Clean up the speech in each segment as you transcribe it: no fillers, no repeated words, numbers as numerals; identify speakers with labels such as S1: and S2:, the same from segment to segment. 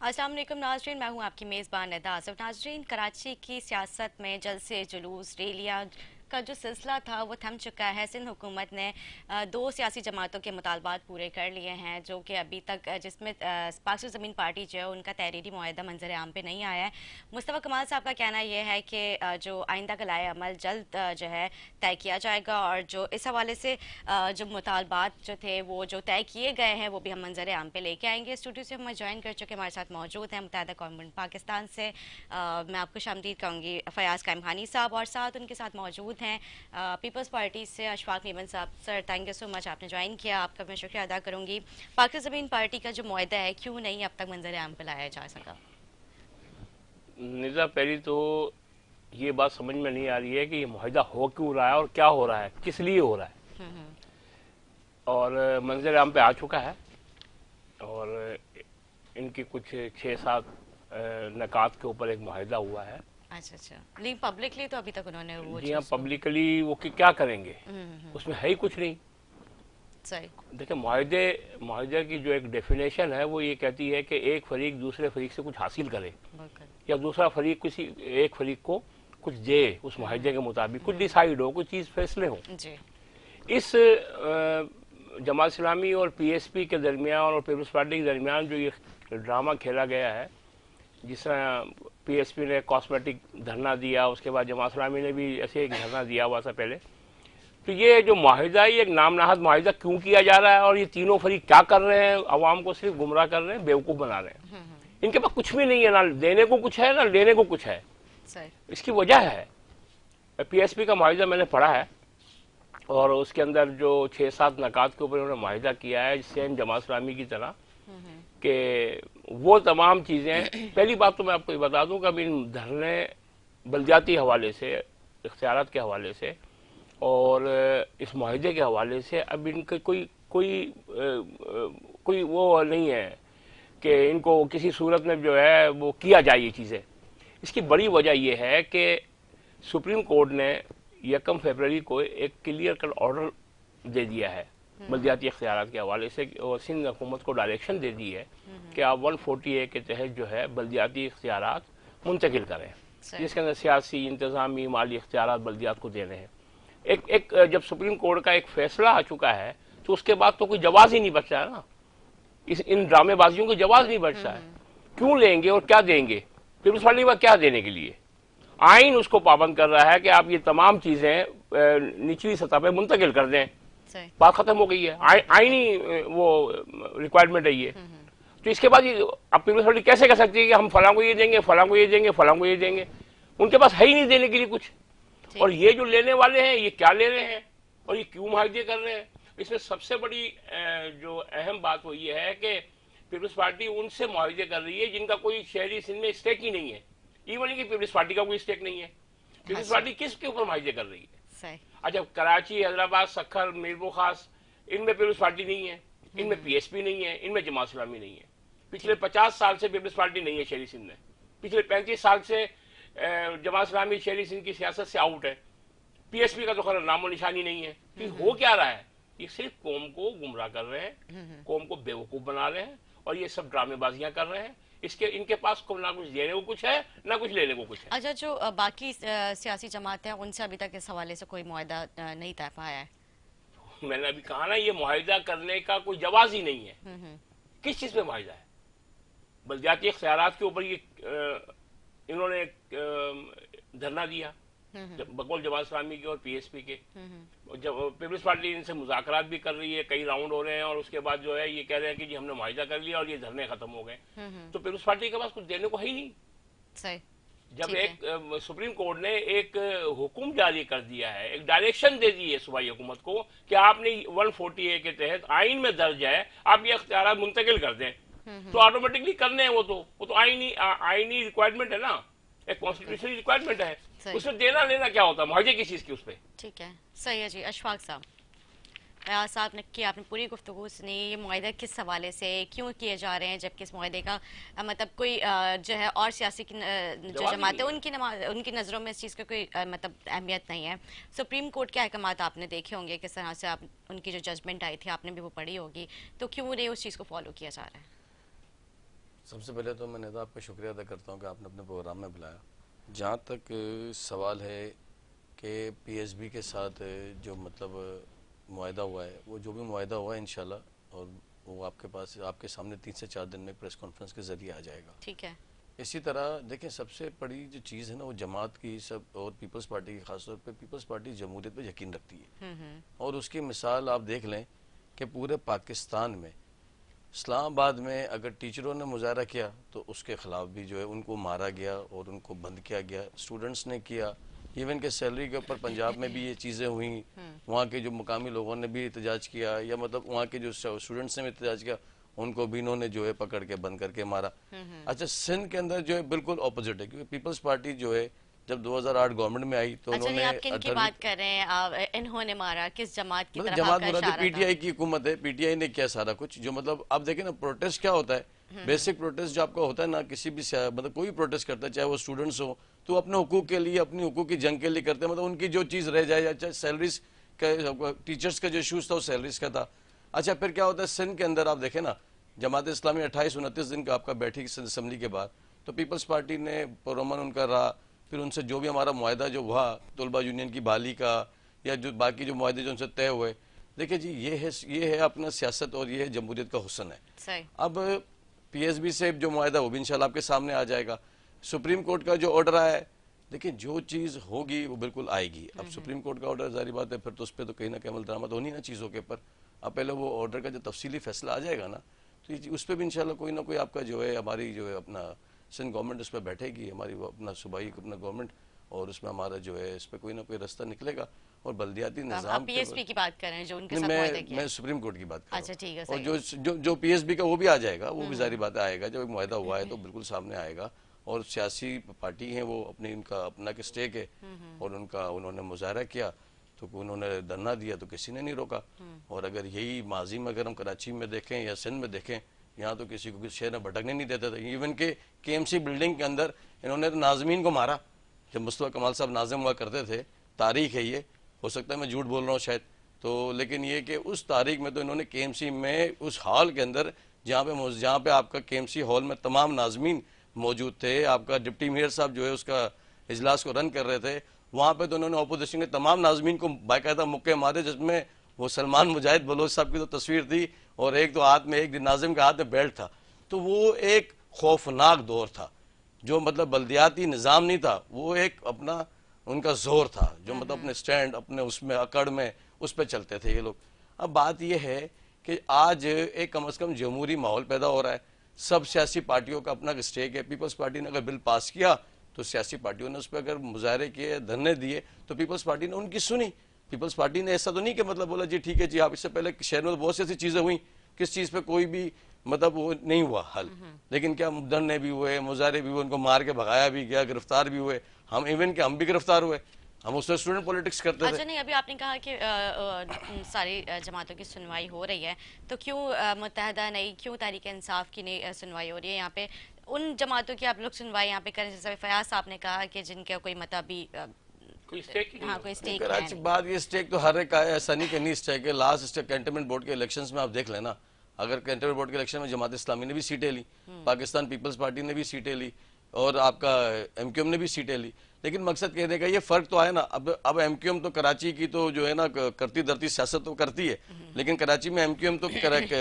S1: अस्सलाम वालेकुम नाजरीन, मैं हूं आपकी मेज़बान निदा आसिफ। नाजरीन, कराची की सियासत में जलसे जुलूस रैलियाँ का जो सिलसिला था वो थम चुका है। सिंध हुकूमत ने दो सियासी जमातों के मुतालबात पूरे कर लिए हैं, जो कि अभी तक जिसमें पाकिस्तान ज़मीन पार्टी जो है उनका तहरीरी मुआहदा मंजर आम पे नहीं आया है। मुस्तफ़ा कमाल साहब का कहना यह है कि जो आइंदा का लाए अमल जल्द जो है तय किया जाएगा, और जो इस हवाले से जो मुतालबात जो थे वो जो तय किए गए हैं वो भी हम मंजर आम पे लेके आएंगे। स्टूडियो से हम ज्वाइन कर चुके हमारे साथ मौजूद हैं मुत्तहिदा कौम पाकिस्तान से। मैं आपको खुशामदीद कहूँगी फयाज़ कायमखानी साहब, और साथ उनके साथ मौजूद हैं पीपल्स पार्टी से अशफाक मीमन साहब। Sir, thank you so much, आपने ज्वाइन किया, आपका मैं शुक्रिया अदा करूँगी। पाकिस्तान ज़मीन पार्टी का जो मुआहदा है क्यों नहीं अब तक मंजर आम पे लाया जा सका?
S2: निज़ा, पहली तो ये बात समझ में नहीं आ रही है कि ये मुआहदा हो क्यों रहा है और क्या हो रहा है, किस लिए हो रहा है। और मंजर आम पे आ चुका है और इनकी कुछ 6-7 नकात के ऊपर एक मुआहदा हुआ है।
S1: अच्छा अच्छा, लेकिन पब्लिकली तो अभी तक उन्होंने वो
S2: जी हाँ,
S1: चीज़ को
S2: पब्लिकली वो क्या करेंगे, उसमें है ही कुछ नहीं।
S1: सही।
S2: देखिए, मुआहदे की जो एक डेफिनेशन है वो ये कहती है कि एक फरीक दूसरे फरीक से कुछ हासिल करे
S1: बिल्कुल।
S2: या दूसरा फरीक किसी एक फरीक को कुछ दे, उस मुआहदे के मुताबिक कुछ डिसाइड हो, कुछ चीज़ फैसले हो।
S1: जी।
S2: इस जमात इस्लामी और पीएसपी के दरमियान और पीपल्स पार्टी के दरमियान जो ये ड्रामा खेला गया है, जिस तरह पीएसपी ने कॉस्मेटिक धरना दिया, उसके बाद जमात इस्लामी ने भी ऐसे एक धरना दिया हुआ था पहले। तो ये जो मुआहिदा है, ये एक नामनाहद मुआहिदा क्यों किया जा रहा है और ये तीनों फरीक क्या कर रहे हैं? अवाम को सिर्फ गुमराह कर रहे हैं, बेवकूफ़ बना रहे हैं। इनके पास कुछ भी नहीं है, ना देने को कुछ है ना लेने को कुछ है।
S1: सही।
S2: इसकी वजह है, पीएसपी का मुआहिदा मैंने पढ़ा है और उसके अंदर जो 6-7 नकात के ऊपर उन्होंने मुआहिदा किया है, सेम जमात इस्लामी की तरह, कि वो तमाम चीज़ें। पहली बात तो मैं आपको ये बता दूं कि अब इन धरने बलदियाती हवाले से, इख्तियारात के हवाले से और इस मुआहिदे के हवाले से अब इनके कोई वो नहीं है कि इनको किसी सूरत में जो है वो किया जाए ये चीज़ें। इसकी बड़ी वजह यह है कि सुप्रीम कोर्ट ने 1 फरवरी को एक क्लियर कट ऑर्डर दे दिया है बल्दियाती इख्तियारात के हवाले से, और सिंध हुकूमत को डायरेक्शन दे दी है कि आप 140A के तहत जो है बल्दियाती इख्तियारात मुंतकिल करें, जिसके अंदर सियासी, इंतज़ामी, माली इख्तियारात बल्दियात को देने हैं। एक जब सुप्रीम कोर्ट का एक फैसला आ चुका है तो उसके बाद तो कोई जवाब ही नहीं बचता है ना, इन ड्रामेबाजियों का जवाब नहीं बचता है। क्यों लेंगे और क्या देंगे? पीपल्स पार्टी में क्या देने के लिए? आइन उसको पाबंद कर रहा है कि आप ये तमाम चीजें निचली सतह पे मुंतकिल कर दें। बात खत्म हो गई है, आइनी वो रिक्वायरमेंट है ये। तो इसके बाद अब पीपल्स पार्टी कैसे कह सकती है कि हम फलां को ये देंगे, फलां को ये देंगे, फलां को ये देंगे? उनके पास है ही नहीं देने के लिए कुछ। और ये जो लेने वाले हैं ये क्या ले रहे हैं और ये क्यों मुआहदे कर रहे हैं? इसमें सबसे बड़ी जो अहम बात वो ये है कि पीपल्स पार्टी उनसे मुआहदे कर रही है जिनका कोई शहरी सिंध में स्टेक ही नहीं है। इवन की पीपल्स पार्टी का कोई स्टेक नहीं है। पीपल्स पार्टी किसके ऊपर मुआहदे कर रही है? अच्छा, कराची, हैदराबाद, सखर, मीरपुर खास, इनमें पीपल्स पार्टी नहीं है, इनमें पीएसपी नहीं है, इनमें जमात इस्लामी नहीं है। पिछले 50 साल से पीपल्स पार्टी नहीं है शहरी सिंध में। पिछले 35 साल से जमात इस्लामी शहरी सिंध की सियासत से आउट है। पीएसपी का तो खैर नामो निशानी नहीं है। तो हो क्या रहा है? ये सिर्फ कौम को गुमराह कर रहे हैं, कौम को बेवकूफ बना रहे हैं और ये सब ड्रामेबाजियां कर रहे हैं। इनके पास को ना कुछ देने को कुछ है ना कुछ लेने को कुछ है।
S1: अच्छा, जो बाकी सियासी जमात है उनसे अभी तक इस हवाले से कोई मुआहदा नहीं तय पाया है?
S2: मैंने अभी कहा ना, ये मुआहिदा करने का कोई जवाब ही नहीं है। किस चीज पे मुआहिदा है? बल्दियाती इख्तियारात के ऊपर ये इन्होंने धरना दिया बकौल जमात इस्लामी के और पीएसपी के। जब पीपल्स पार्टी इनसे मुज़ाकरात भी कर रही है, कई राउंड हो रहे हैं और उसके बाद जो है ये कह रहे हैं कि जी हमने मुआहिदा कर लिया और ये धरने खत्म हो गए। तो पीपल्स पार्टी के पास कुछ देने को है ही नहीं।
S1: सही।
S2: जब एक सुप्रीम कोर्ट ने एक हुक्म जारी कर दिया है, एक डायरेक्शन दे दी है सूबाई हुकूमत को कि आपने 140A के तहत आइन में दर्ज है, आप ये अख्तियारात मुंतकिल कर दें, तो ऑटोमेटिकली करने हैं। वो तो आइनी रिक्वायरमेंट है ना, एक कॉन्स्टिट्यूशनल रिक्वायरमेंट है। उसमें देना लेना क्या होता है? मुआवजे की चीज की उस पर।
S1: ठीक है, सही है जी। अशफाक साहब, साहब ने की आपने पूरी गुफ्तगू सुनी। ये मुआहदा किस हवाले से क्यों किए जा रहे हैं, जबकि इस मुआहदे का मतलब कोई जो है और सियासी जो जमात है उनकी नज़रों में इस चीज़ का कोई मतलब अहमियत नहीं है। सुप्रीम कोर्ट के अहकाम आपने देखे होंगे, किस तरह से आप उनकी जो जजमेंट आई थी आपने भी वो पढ़ी होगी, तो क्यों नहीं उस चीज़ को फॉलो किया जा रहा है?
S3: सबसे पहले तो मैं नेता आपका शुक्रिया अदा करता हूँ कि आपने अपने प्रोग्राम में बुलाया। जहाँ तक सवाल है कि पीएसबी के साथ जो मतलब मुआहदा हुआ है, वो जो भी मुआहदा हुआ है इंशाल्लाह, और वो आपके पास आपके सामने 3 से 4 दिन में प्रेस कॉन्फ्रेंस के जरिए आ जाएगा।
S1: ठीक है।
S3: इसी तरह देखें, सबसे बड़ी जो चीज़ है ना वो जमात की सब और पीपल्स पार्टी की, खासतौर पे पीपल्स पार्टी जमहूरियत पे यकीन रखती है। और उसकी मिसाल आप देख लें कि पूरे पाकिस्तान में इस्लामाबाद में अगर टीचरों ने मुजाहरा किया तो उसके खिलाफ भी जो है उनको मारा गया और उनको बंद किया गया, स्टूडेंट्स ने किया, इवन के सैलरी के ऊपर पंजाब में भी ये चीज़ें हुई, वहाँ के जो मुकामी लोगों ने भी एहतजाज किया, या मतलब वहाँ के जो स्टूडेंट्स ने भी एहतजाज किया, उनको भी इन्होंने जो है पकड़ के बंद करके मारा। अच्छा, सिंध के अंदर जो है बिल्कुल ऑपोजिट है, क्योंकि पीपल्स पार्टी जो है जब 2008 गवर्नमेंट में आई तो
S1: अच्छा, नहीं,
S3: उन्होंने
S1: आप किन की बात कर रहे हैं? आप इन्होंने मारा, किस जमात की
S3: मतलब
S1: तरफ
S3: जमात
S1: आपका
S3: मुराद
S1: इशारा था?
S3: पीटीआई की हुकूमत है, पीटीआई ने किया सारा कुछ। जो मतलब आप देखें ना, प्रोटेस्ट क्या होता है, बेसिक प्रोटेस्ट जो आपका होता है ना, किसी भी मतलब कोई प्रोटेस्ट करता है, चाहे वो स्टूडेंट्स हो, तो अपने हुकूक के लिए, अपनी हुकूक की जंग के लिए करते हैं। मतलब उनकी जो चीज़ रह जाए, चाहे सैलरीज का, टीचर्स का जो इशूज था वो सैलरीज का था। अच्छा, फिर क्या होता है सिंध के अंदर, आप देखें ना, जमात इस्लामी 28-29 दिन का आपका बैठी असम्बली के बाद, तो पीपल्स पार्टी ने पुरअमन उनका रहा। फिर उनसे जो भी हमारा मुआहदा जो हुआ तलबा यूनियन की बहाली का, या जो बाकी जो मुआहदे जो उनसे तय हुए, देखिए जी, ये है अपना सियासत और ये है जमहूरियत का हुस्न है।
S1: सही।
S3: अब पीएसबी से जो मुआहदा वो भी इंशाल्लाह आपके सामने आ जाएगा। सुप्रीम कोर्ट का जो ऑर्डर आया है, देखिए जो चीज़ होगी वो बिल्कुल आएगी। अब सुप्रीम कोर्ट का ऑर्डर जारी बात है, फिर तो उस पर तो कहीं ना कहीं अमल दरामद होनी ना चीज़ों के ऊपर। अब पहले वो ऑर्डर का जो तफसीली फैसला आ जाएगा ना, तो उस पर भी इंशाल्लाह कोई ना कोई आपका जो है, हमारी जो है अपना सिंध गवर्नमेंट उस पर बैठेगी, हमारी वो अपना सूबाई अपना गवर्नमेंट, और उसमें हमारा जो है इस पर कोई ना कोई रास्ता निकलेगा। और बल्दियाती
S1: तो आप
S3: निज़ाम के
S1: पीएसपी की बात कर रहे हैं जो उनके
S3: नहीं,
S1: साथ मुआहदा किया
S3: मैं
S1: है?
S3: सुप्रीम कोर्ट की बात कर रहा
S1: अच्छा, ठीक है,
S3: हूँ। और
S1: सही।
S3: जो पीएसबी का वो भी आ जाएगा, वो भी जारी बात है आएगा। जब एक मुआहदा हुआ है तो बिल्कुल सामने आएगा। और सियासी पार्टी है वो, अपनी उनका अपना के स्टेक है, और उन्होंने मुजाहरा किया तो उन्होंने धरना दिया तो किसी ने नहीं रोका। और अगर यही माजी में अगर हम कराची में देखें या सिंध में देखें, यहाँ तो किसी को किसी शहर में भटकने नहीं देते थे। इवन के केएमसी बिल्डिंग के अंदर इन्होंने तो नाजमीन को मारा, जब मुस्तफा कमाल साहब नाजिम हुआ करते थे। तारीख है ये, हो सकता है मैं झूठ बोल रहा हूँ शायद, तो लेकिन ये कि उस तारीख में तो इन्होंने केएमसी में उस हॉल के अंदर, जहाँ पे आपका केएमसी हॉल में तमाम नाजमीन मौजूद थे, आपका डिप्टी मेयर साहब जो है उसका इजलास को रन कर रहे थे, वहाँ पे तो उन्होंने अपोजिशन के तमाम नाजमीन को बाकायदा मुक्के मारे, जिसमें वो सलमान मुजाहिद बलोच साहब की तो तस्वीर थी, और एक तो हाथ में, एक नाजिम के हाथ में बेल्ट था। तो वो एक खौफनाक दौर था, जो मतलब बल्दियाती निज़ाम नहीं था, वो एक अपना उनका जोर था, जो मतलब अपने स्टैंड, अपने उसमें अकड़ में उस पर चलते थे ये लोग। अब बात यह है कि आज एक कम से कम जमहूरी माहौल पैदा हो रहा है, सब सियासी पार्टियों का अपना स्टेक है। पीपल्स पार्टी ने अगर बिल पास किया तो सियासी पार्टियों ने उस पर अगर मुजाहरे किए, धरने दिए, तो पीपल्स पार्टी ने उनकी सुनी। पीपल्स पार्टी ने ऐसा तो नहीं कि मतलब बोला जी ठीक है जी आप, इससे पहले शहर में तो बहुत सी ऐसी चीज़ें हुई, किस चीज़ पे कोई भी मतलब वो नहीं हुआ हल, लेकिन क्या धरने भी हुए, मुजाहरे भी हुए, उनको मार के भगाया भी गया, गिरफ्तार भी हुए, हम इवन के हम भी गिरफ्तार हुए, हम उससे स्टूडेंट पॉलिटिक्स करते थे।
S1: अच्छा, नहीं, अभी आपने कहा कि सारी जमातों की सुनवाई हो रही है, तो क्यों मुत्तहदा नहीं, क्यों तहरीक इंसाफ की नहीं सुनवाई हो रही है यहाँ पे? उन जमातों की आप लोग सुनवाई यहाँ पे करें, जैसे फयाज साहब ने कहा कि जिनका कोई मतलब भी
S2: कोई स्टेक ही नहीं
S1: हाँ,
S2: है।
S1: कोई स्टेक है
S3: कराची
S1: नहीं।
S3: बात ये स्टेक तो हर एक का है, ऐसा नहीं कि नहीं स्टेक है। लास्ट स्टेक कैंटनमेंट बोर्ड के इलेक्शंस में आप देख लेना, अगर कैंटनमेंट बोर्ड के इलेक्शन में जमात इस्लामी ने भी सीटें ली, पाकिस्तान पीपल्स पार्टी ने भी सीटें ली, और आपका एमक्यूएम ने भी सीटें ली। लेकिन मकसद कहने का ये फर्क तो आया ना, अब एमक्यूएम तो कराची की तो जो है ना करती धरती सियासत तो करती है, लेकिन कराची में एमक्यूएम तो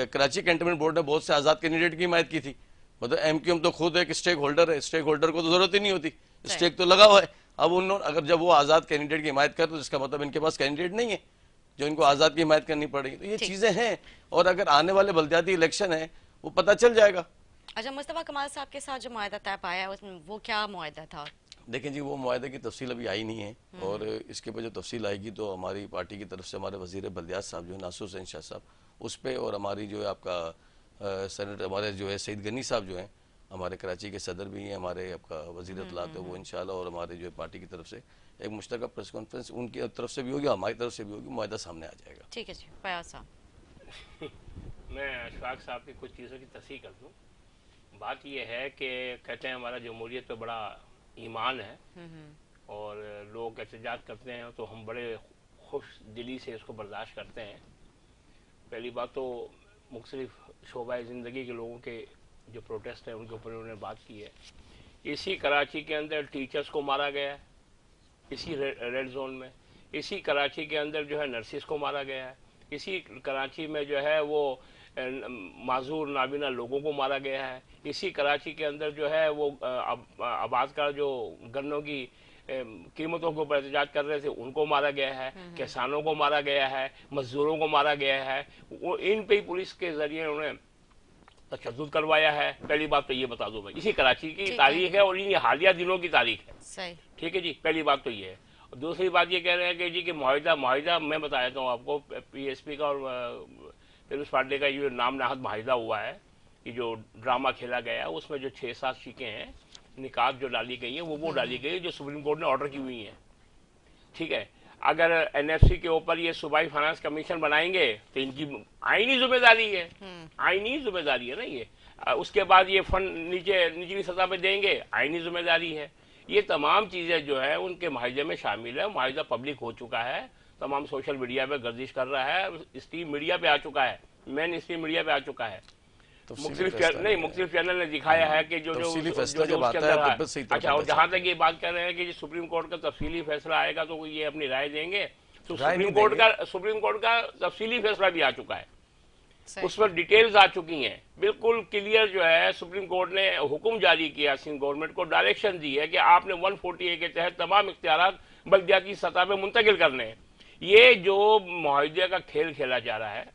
S3: कराची कैंटनमेंट बोर्ड ने बहुत से आज़ाद कैंडिडेट की हिमायत की थी। मतलब एमक्यूएम तो खुद एक स्टेक होल्डर है, स्टेक होल्डर को तो जरूरत ही नहीं होती, स्टेक तो लगा हुआ है। अब उन्होंने अगर जब वो आज़ाद कैंडिडेट की हिमायत कर, तो इसका मतलब इनके पास कैंडिडेट नहीं है जो इनको आज़ाद की हिमायत करनी पड़ेगी। तो ये चीज़ें हैं, और अगर आने वाले बल्दियाती इलेक्शन है वो पता चल जाएगा।
S1: अच्छा, मुस्तफा कमाल साहब के साथ जो मुआहदा तय पाया है, उसमें वो क्या मुआहदा था?
S3: देखें जी, वो मुआहदे की तफसील अभी आई नहीं है, और इसके पर जो तफसील आएगी तो हमारी पार्टी की तरफ से हमारे वज़ीर बल्दियात साहब जो है नासुर हुसैन शाह साहब, उस पर, और हमारी जो है आपका सेनेटर हमारे जो है सईद गनी साहब जो हैं, हमारे कराची के सदर भी हैं, हमारे आपका वज़ीर इत्तलात है वो इंशाल्लाह, और हमारे जो है पार्टी की तरफ से एक मुश्तरका प्रेस कॉन्फ्रेंस उनकी तरफ से भी होगी, हमारी तरफ से भी होगी, मुआहदा सामने आ जाएगा।
S1: ठीक है जी, फयाज साहब।
S2: मैं अशफाक साहब की कुछ चीज़ों की तस्दीक कर दूँ। बात यह है कि कहते हैं हमारा जमहूरियत पे बड़ा ईमान है, और लोग एहतजाज करते हैं तो हम बड़े खुश दिली से इसको बर्दाश्त करते हैं। पहली बात तो मुख्तलिफ शोबा ज़िंदगी के लोगों के जो प्रोटेस्ट है उनके ऊपर उन्होंने बात की है। इसी कराची के अंदर टीचर्स को मारा गया है, इसी रेड जोन में। इसी कराची के अंदर जो है नर्सिस को मारा गया है। इसी कराची में जो है वो माजूर नाबीना लोगों को मारा गया है। इसी कराची के अंदर जो है वो आबाद का जो गन्नों की कीमतों के ऊपर एहतजाज कर रहे थे उनको मारा गया है, किसानों को मारा गया है, मजदूरों को मारा गया है। वो इन पे पुलिस के जरिए उन्हें तशद्दुद करवाया है। पहली बात तो ये बता दूं मैं, इसी कराची की तारीख है और इन हालिया दिनों की तारीख है।
S1: सही,
S2: ठीक है जी, पहली बात तो ये है। और दूसरी बात ये कह रहे हैं कि जी कि मुआहिदा मैं बता देता हूँ आपको, पीएसपी का और पीपल्स पार्टी का ये नाम नाहद मुआहिदा हुआ है कि जो ड्रामा खेला गया है उसमें जो 6-7 शिकें हैं, निकात जो डाली गई है वो डाली गई है जो सुप्रीम कोर्ट ने ऑर्डर की हुई है। ठीक है, अगर एनएफसी के ऊपर ये सूबाई फाइनेंस कमीशन बनाएंगे तो इनकी आईनी जिम्मेदारी है, आईनी जिम्मेदारी है ना ये। उसके बाद ये फंड निचली सतह पे देंगे, आईनी जिम्मेदारी है। ये तमाम चीजें जो है उनके मुआहिदे में शामिल है। मुआहिदा पब्लिक हो चुका है, तमाम सोशल मीडिया पे गर्दिश कर रहा है, स्ट्रीम मीडिया पे आ चुका है, मेन स्ट्रीम मीडिया पे आ चुका है। मुख्तलिफ चैनल ने दिखाया है कि जो फैसला जब आता है तो सही। अच्छा, और जहां तक ये बात कर रहे हैं कि सुप्रीम कोर्ट का तफसीली फैसला आएगा तो ये अपनी राय देंगे, तो सुप्रीम कोर्ट का तफसीली फैसला भी आ चुका है, उस पर डिटेल्स आ चुकी हैं, बिल्कुल क्लियर जो है। सुप्रीम कोर्ट ने हुक्म जारी किया सिंध गवर्नमेंट को, डायरेक्शन दी है कि आपने 140A के तहत तमाम इख्तियारात बल्दियाती सतह पे मुंतकिल करने हैं। ये जो मुआहिदे का खेल खेला जा रहा है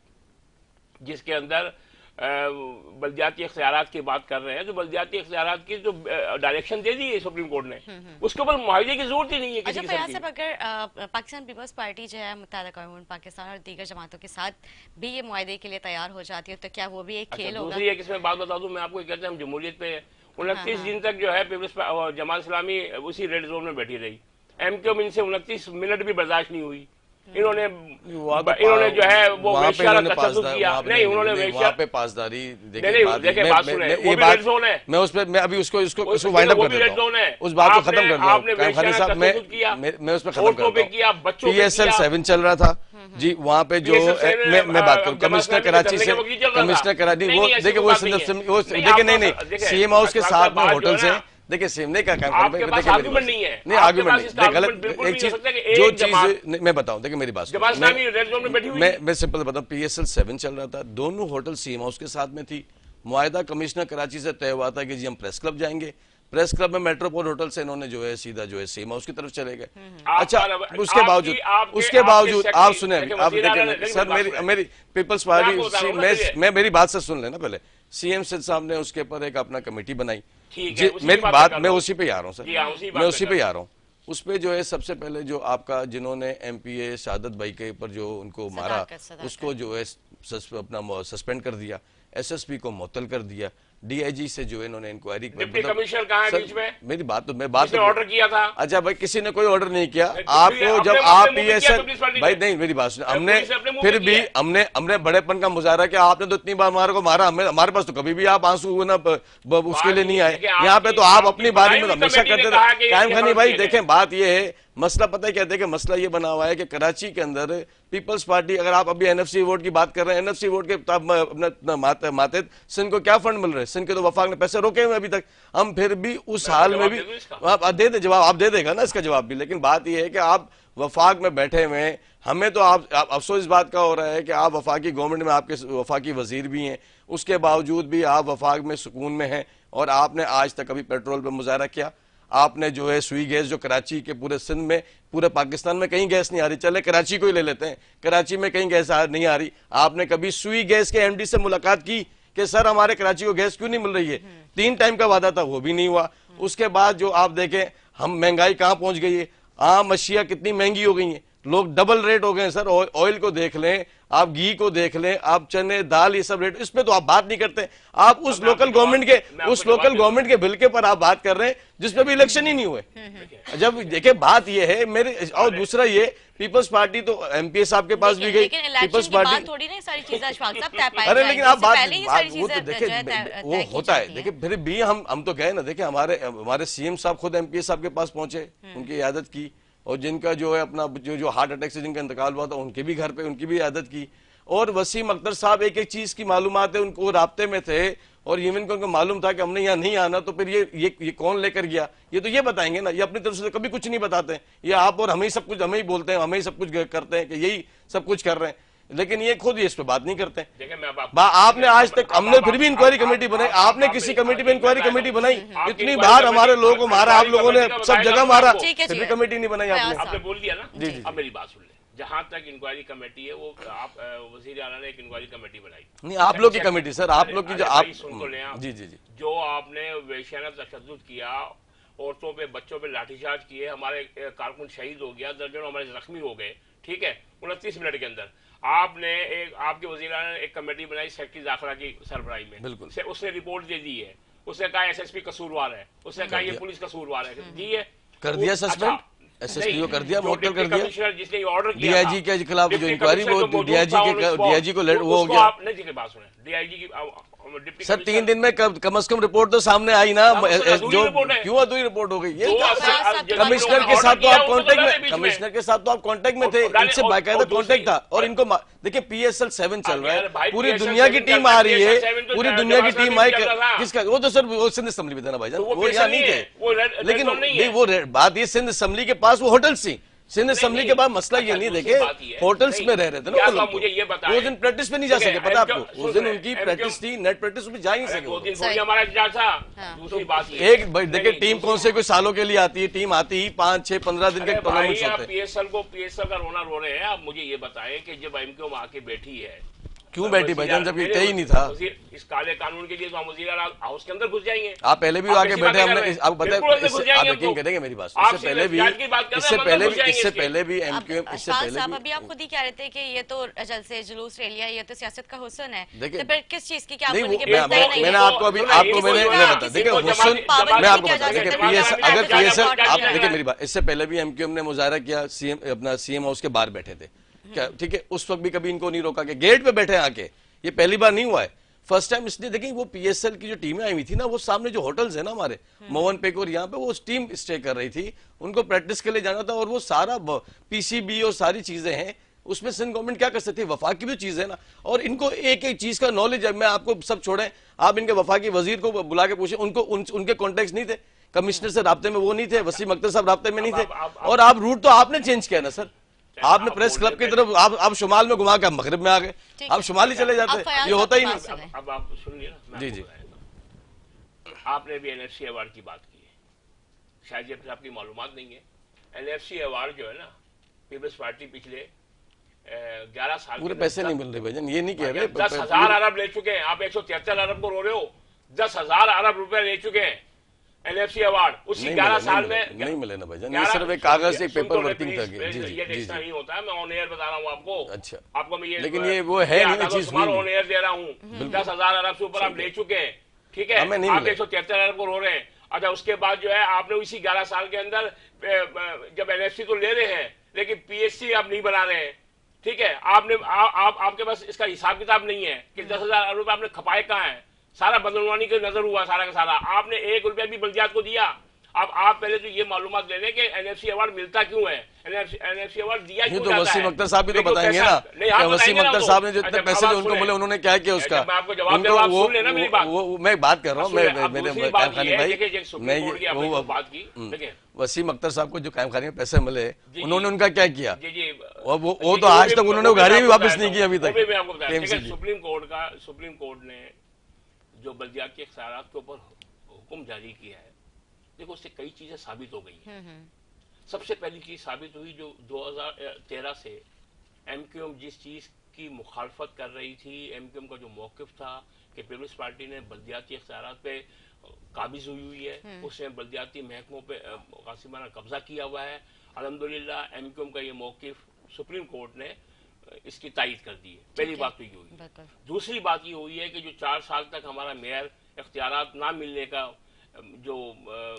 S2: जिसके अंदर बल्दियाती इख्तियारात की बात कर रहे हैं, तो बल्दियाती इख्तियारात की जो डायरेक्शन दे दी है सुप्रीम कोर्ट ने, उसके ऊपर मुआहिदे की जरूरत ही नहीं है किसी किस्म की।
S1: अगर पाकिस्तान पीपल्स पार्टी जो है मुत्तहिदा कौम पाकिस्तान और दीगर जमातों के साथ भी ये मुआहिदे के लिए तैयार हो जाती है तो क्या वो भी एक खेल होगा?
S2: दूसरी एक इसमें बात बता दूं मैं आपको, कहते हैं हम जमहूरियत पे 29 दिन तक जो है पीपल्स जमात इस्लामी उसी रेड जोन में बैठी रही। एमक्यूएम इनसे 29 मिनट भी बर्दाश्त नहीं हुई। इन्होंने जो है वो वेश्या का तशद्दुद किया। नहीं, उन्होंने वेश्या पे पासदारी देखे बात सुने, वो भी रेड जोन है। मैं उस पे मैं अभी उसको वाइंड अप कर देता हूं, उस बात को खत्म कर दूं। खानी साहब मैं उस पे खत्म करता हूं। PSL 7 चल रहा था जी, वहां पे जो मैं बात करूं कमिश्नर कराची से, कमिश्नर कराची वो देखिए वो देखिए नहीं सीएम हाउस के साथ में होटल से देखिए सेम नहीं का काम नहीं आर्गुमेंट गलत। एक चीज जो चीज मैं बताऊं, देखिए मेरी बात मैं सिंपल बताऊं, PSL 7 चल रहा था, दोनों होटल सीएम हाउस के साथ में थी। मुआहिदा कमिश्नर कराची से तय हुआ था कि जी हम प्रेस क्लब जाएंगे, प्रेस क्लब में मेट्रोपोल होटल से इन्होंने जो है सीधा जो है सीएम हाउस की तरफ चले गए। अच्छा, उसके बावजूद आप सुने, आप देखिए सर मेरी पीपल्स पार्टी मैं मेरी बात से सुन लेना पहले। सीएम सिद्ध साहब ने उसके ऊपर एक अपना कमेटी बनाई, मेरी बात मैं उसी पे आ रहा हूँ सर, मैं उसी पे आ रहा हूँ। उस पे जो है सबसे पहले जो आपका जिन्होंने MPA शहादत भाई के ऊपर जो उनको मारा उसको जो है अपना सस्पेंड कर दिया, SSP को मुअत्तल कर दिया, DIG से जो इन्होंने इंक्वायरी डिप्टी कमिश्नर कहाँ है बीच में?
S3: मेरी बात तो
S2: ऑर्डर किया था।
S3: अच्छा भाई, किसी ने कोई ऑर्डर नहीं किया आपको, जब आप PSL भाई नहीं मेरी बात सुनिए, हमने फिर भी हमने बड़ेपन का मुजाहरा किया। आपने तो इतनी बार हमारे को मारा, हमारे पास तो कभी भी आप आंसू ना उसके लिए नहीं आए। यहाँ पे तो आप अपनी बारी में हमेशा करते रहे। कायम खानी भाई देखें, बात ये है, मसला पता है क्या, देखें मसला ये बना हुआ है कि कराची के अंदर पीपल्स पार्टी, अगर आप अभी NFC वोट की बात कर रहे हैं, NFC वोट के अपना मातहत सिंध को क्या फंड मिल रहे हैं? सिंध के तो वफाक ने पैसे रोके हुए अभी तक। हम फिर भी उस हाल में भी आप दे दे जवाब, आप दे देगा ना इसका जवाब भी। लेकिन बात यह है कि आप वफाक में बैठे हुए हैं, हमें तो आप अफसोस इस बात का हो रहा है कि आप वफाकी गवर्नमेंट में आपके वफाकी वजीर भी हैं, उसके बावजूद भी आप वफाक में सुकून में हैं और आपने आज तक अभी पेट्रोल पर मुजाहरा किया। आपने जो है सुई गैस जो कराची के पूरे सिंध में, पूरे पाकिस्तान में कहीं गैस नहीं आ रही, चले कराची को ही ले लेते हैं, कराची में कहीं गैस नहीं आ रही। आपने कभी सुई गैस के MD से मुलाकात की कि सर हमारे कराची को गैस क्यों नहीं मिल रही है? 3 टाइम का वादा था, वो भी नहीं हुआ। उसके बाद जो आप देखें हम महंगाई कहां पहुंच गई है, आम अशिया कितनी महंगी हो गई है, लोग डबल रेट हो गए सर। ऑयल को देख लें, आप घी को देख लें, आप चने दाल, ये सब रेट, इस पे तो आप बात नहीं करते। आप उस लोकल गवर्नमेंट के बिल के पर आप बात कर रहे हैं जिसपे भी इलेक्शन ही नहीं हुए। जब देखिए बात ये है मेरे, और दूसरा ये पीपल्स पार्टी तो MPA साहब के पास भी गई, पीपल्स पार्टी
S1: थोड़ी नहीं सारी चीजें अशफाक साहब तय पाई।
S3: अरे लेकिन आप बात वो तो देखिए वो होता है, देखिए फिर भी हम तो गए ना, देखिए हमारे CM साहब खुद MPA साहब के पास पहुंचे, उनकी इयादत की, और जिनका जो है अपना जो हार्ट अटैक से जिनका इंतकाल हुआ था उनके भी घर पे उनकी भी इयादत की। और वसीम अख्तर साहब एक चीज की मालूमात है, उनको राब्ते में थे, और इवन को उनको मालूम था कि हमने यहाँ नहीं आना, तो फिर ये कौन लेकर गया, ये तो ये बताएंगे ना। ये अपनी तरफ से कभी कुछ नहीं बताते, ये आप और हमें ही सब कुछ, हमें ही बोलते हैं, हमें ही सब कुछ करते हैं कि यही सब कुछ कर रहे हैं, लेकिन ये खुद इस पे बात नहीं करते। आपने आज तक, हमने फिर भी इंक्वायरी कमेटी बनाई, आपने किसी कमेटी में इंक्वायरी कमेटी बनाई? इतनी बार हमारे लोगों को मारा, आप लोगों ने सब जगह मारा, फिर भी कमेटी नहीं बनाई
S2: आपने बोल दिया ना। जी, अब मेरी बात सुन ले, जहां तक इंक्वायरी कमेटी है वो आप वजीर आला ने एक इंक्वायरी कमेटी बनाई,
S3: नहीं आप लोग की कमेटी सर, आप लोग की जो आप
S2: सुन तो लें,
S3: जी जी जी,
S2: जो आपने वेश्याना तशद्दुद किया, औरतों पे बच्चों पे लाठीचार्ज किए, हमारे कारकुन शहीद हो गया, दर्जनों हमारे जख्मी हो गए, ठीक है, 29 मिनट के अंदर आपने आपके वजीर आला ने एक कमेटी बनाई सेक्रेटरी दाखिला की सरबराही में,
S3: बिल्कुल
S2: उसने रिपोर्ट दे दी है, उसने कहा एसएसपी कसूरवार है, उसने कहा ये पुलिस कसूरवार है, दी है,
S3: कर दिया सस्पेंड, एसएसपी को कर दिया, मुअत्तल कर दिया,
S2: कमिश्नर जिसने ऑर्डर किया,
S3: डीआईजी के खिलाफ जो इंक्वायरी, वो डीआईजी को वो हो गया।
S2: नहीं जी, बात सुने, डीआईजी की
S3: सर 3 दिन में कम से कम रिपोर्ट तो सामने आई ना, जो क्यों अधूरी रिपोर्ट हो गई? ये कमिश्नर के साथ तो आप कांटेक्ट में, कमिश्नर के साथ तो आप कांटेक्ट में थे, इनसे बाकायदा कांटेक्ट था, और इनको देखिए PSL 7 चल रहा है, पूरी दुनिया की टीम आ रही है, पूरी दुनिया की टीम आई, किसका? वो तो सर वो सिंध असेंबली में था ना भाईजान, वो यहाँ नहीं थे, लेकिन वो बात ये सिंध असेंबली के पास वो होटल थी, सिंध असेंबली के बाद मसला ये नहीं, देखे होटल्स में रह रहे थे ना,
S2: मुझे ये बताएं,
S3: उस दिन प्रैक्टिस पे नहीं जा सके, पता आपको? उस दिन उनकी प्रैक्टिस थी, नेट प्रैक्टिस में जा ही नहीं सके।
S2: हमारा इंतजार था। दूसरी बात
S3: एक देखिए टीम कौन से कोई सालों के लिए आती है, टीम आती ही 5, 6, 15 दिन के टूर्नामेंट्स होते हैं।
S2: पीएसएल का रोना रो रहे हैं, आप मुझे ये बताएं कि जब एमक्यूएम आके बैठी है,
S3: क्यों बैठी भाईजान, जब तय ही नहीं था
S2: इस काले कानून के लिए, तो हम वज़ीर आला हाउस के अंदर घुस जाएंगे।
S3: आप पहले भी आके बैठे, हमने आपको पता है, आप यकीन करेंगे मेरी बात, इससे पहले भी एमक्यूएम, इससे पहले
S1: साहब अभी आप खुद ही कह रहे थे कि ये तो जलसे जुलूस रैलियां, ये तो सियासत का हुस्न है, तो फिर किस चीज की क्या
S3: मैंने आपको अभी मैंने बता, देखिए हुस्न, मैं आपको बता, देखिए अगर PSL, आप देखिए मेरी बात, इससे पहले भी एमक्यूएम ने मुजाहरा किया, सीएम हाउस के बाहर बैठे थे, क्या ठीक है, उस वक्त भी कभी इनको नहीं रोका कि गेट पे बैठे आके, ये पहली बार नहीं हुआ है, फर्स्ट टाइम इसलिए। देखिए वो PSL की जो टीमें आई हुई थी ना, वो सामने जो होटल्स है ना हमारे मोहन पेक और यहाँ पे, वो टीम स्टे कर रही थी, उनको प्रैक्टिस के लिए जाना था, और वो सारा PCB और सारी चीजें हैं, उसमें सिंध गवर्नमेंट क्या कर सकती है, वफाक की भी चीज है ना, और इनको एक एक चीज का नॉलेज है। मैं आपको सब छोड़े, आप इनके वफाकी वजीर को बुला के पूछे, उनको उनके कॉन्टेक्ट नहीं थे, कमिश्नर से राब्ते में वो नहीं थे, वसीम अख्तर साहब राब्ते में नहीं थे, और आप रूट तो आपने चेंज किया ना सर, आपने प्रेस क्लब की तरफ, आप शुमाल में घुमा के मगरिब में आ गए, आप शुमाल ही चले जाते, ये होता ही नहीं।
S2: अब आप सुनिए ना, जी जी, आपने भी NFC अवार्ड की बात की है, शायद ये फिर आपकी मालूमात नहीं है, NFC अवार्ड जो है ना, पीपल्स पार्टी पिछले 11 साल
S3: पूरे पैसे नहीं मिल रहे भाईजान, ये नहीं कह रहे,
S2: 10,000 अरब ले चुके हैं, आप 173 अरब को रो रहे हो, 10,000 अरब रुपए ले चुके हैं NFC अवार्ड, उसी 11 साल में
S3: नहीं मिले ना भाईजान, ये सिर्फ एक कागज, एक पेपर वर्किंग था। जी जी,
S2: नहीं होता है, मैं ऑन एयर बता रहा हूँ आपको।
S3: अच्छा,
S2: आपको मैं ये,
S3: लेकिन ये वो है नहीं चीज,
S2: ऑन एयर दे रहा हूँ, 10,000 अरब से ऊपर आप ले चुके हैं, ठीक है, आप 173 अरब को रो रहे हैं। अच्छा, उसके बाद जो है आपने इसी 11 साल के अंदर जब NFC तो ले रहे हैं, लेकिन PSC आप नहीं बना रहे हैं, ठीक है, आपने आपके पास इसका हिसाब किताब नहीं है कि 10,000 अरब आपने खपाए कहाँ है, सारा बदलवानी के नजर हुआ सारा का सारा, आपने 1 रुपया भी बल्दियात को दिया। अब आप पहले तो ये मालूमात ले लें कि NFC अवार्ड मिलता क्यों है, NFC अवार्ड दिया क्यों जाता है।
S3: वसीम अख्तर साहब भी तो बताएंगे ना, वसीम अख्तर साहब ने जो इतने पैसे थे उनको बोले, उन्होंने क्या किया उसका, मैं बात कर रहा हूँ, मेरे कायमखानी भाई, मैं
S2: बात की,
S3: वसीम अख्तर साहब को जो कायमखानी में पैसे मिले, उन्होंने उनका क्या किया, और वो तो आज तक उन्होंने उधारी भी वापस नहीं की अभी तक।
S2: सुप्रीम कोर्ट ने जो बल्दियाती इख्तियारात के ऊपर हुक्म जारी किया है, देखो उससे कई चीजें साबित हो गई हैं। सबसे पहली चीज साबित हुई, जो 2013 से एमक्यूएम जिस चीज की मुखालफत कर रही थी, एमक्यूएम का जो मौकिफ था कि पीपल्स पार्टी ने बल्दियाती इख्तियारात पे काबिज हुई है, उसने बल्दियाती महकमों पे कासिमाना कब्जा किया हुआ है। अल्हम्दुलिल्लाह एमक्यूएम का ये मौकिफ सुप्रीम कोर्ट ने इसकी तायीद कर दी है, पहली बात तो ये हुई। दूसरी बात ये हुई है कि जो 4 साल तक हमारा मेयर इख्तियारात ना मिलने का जो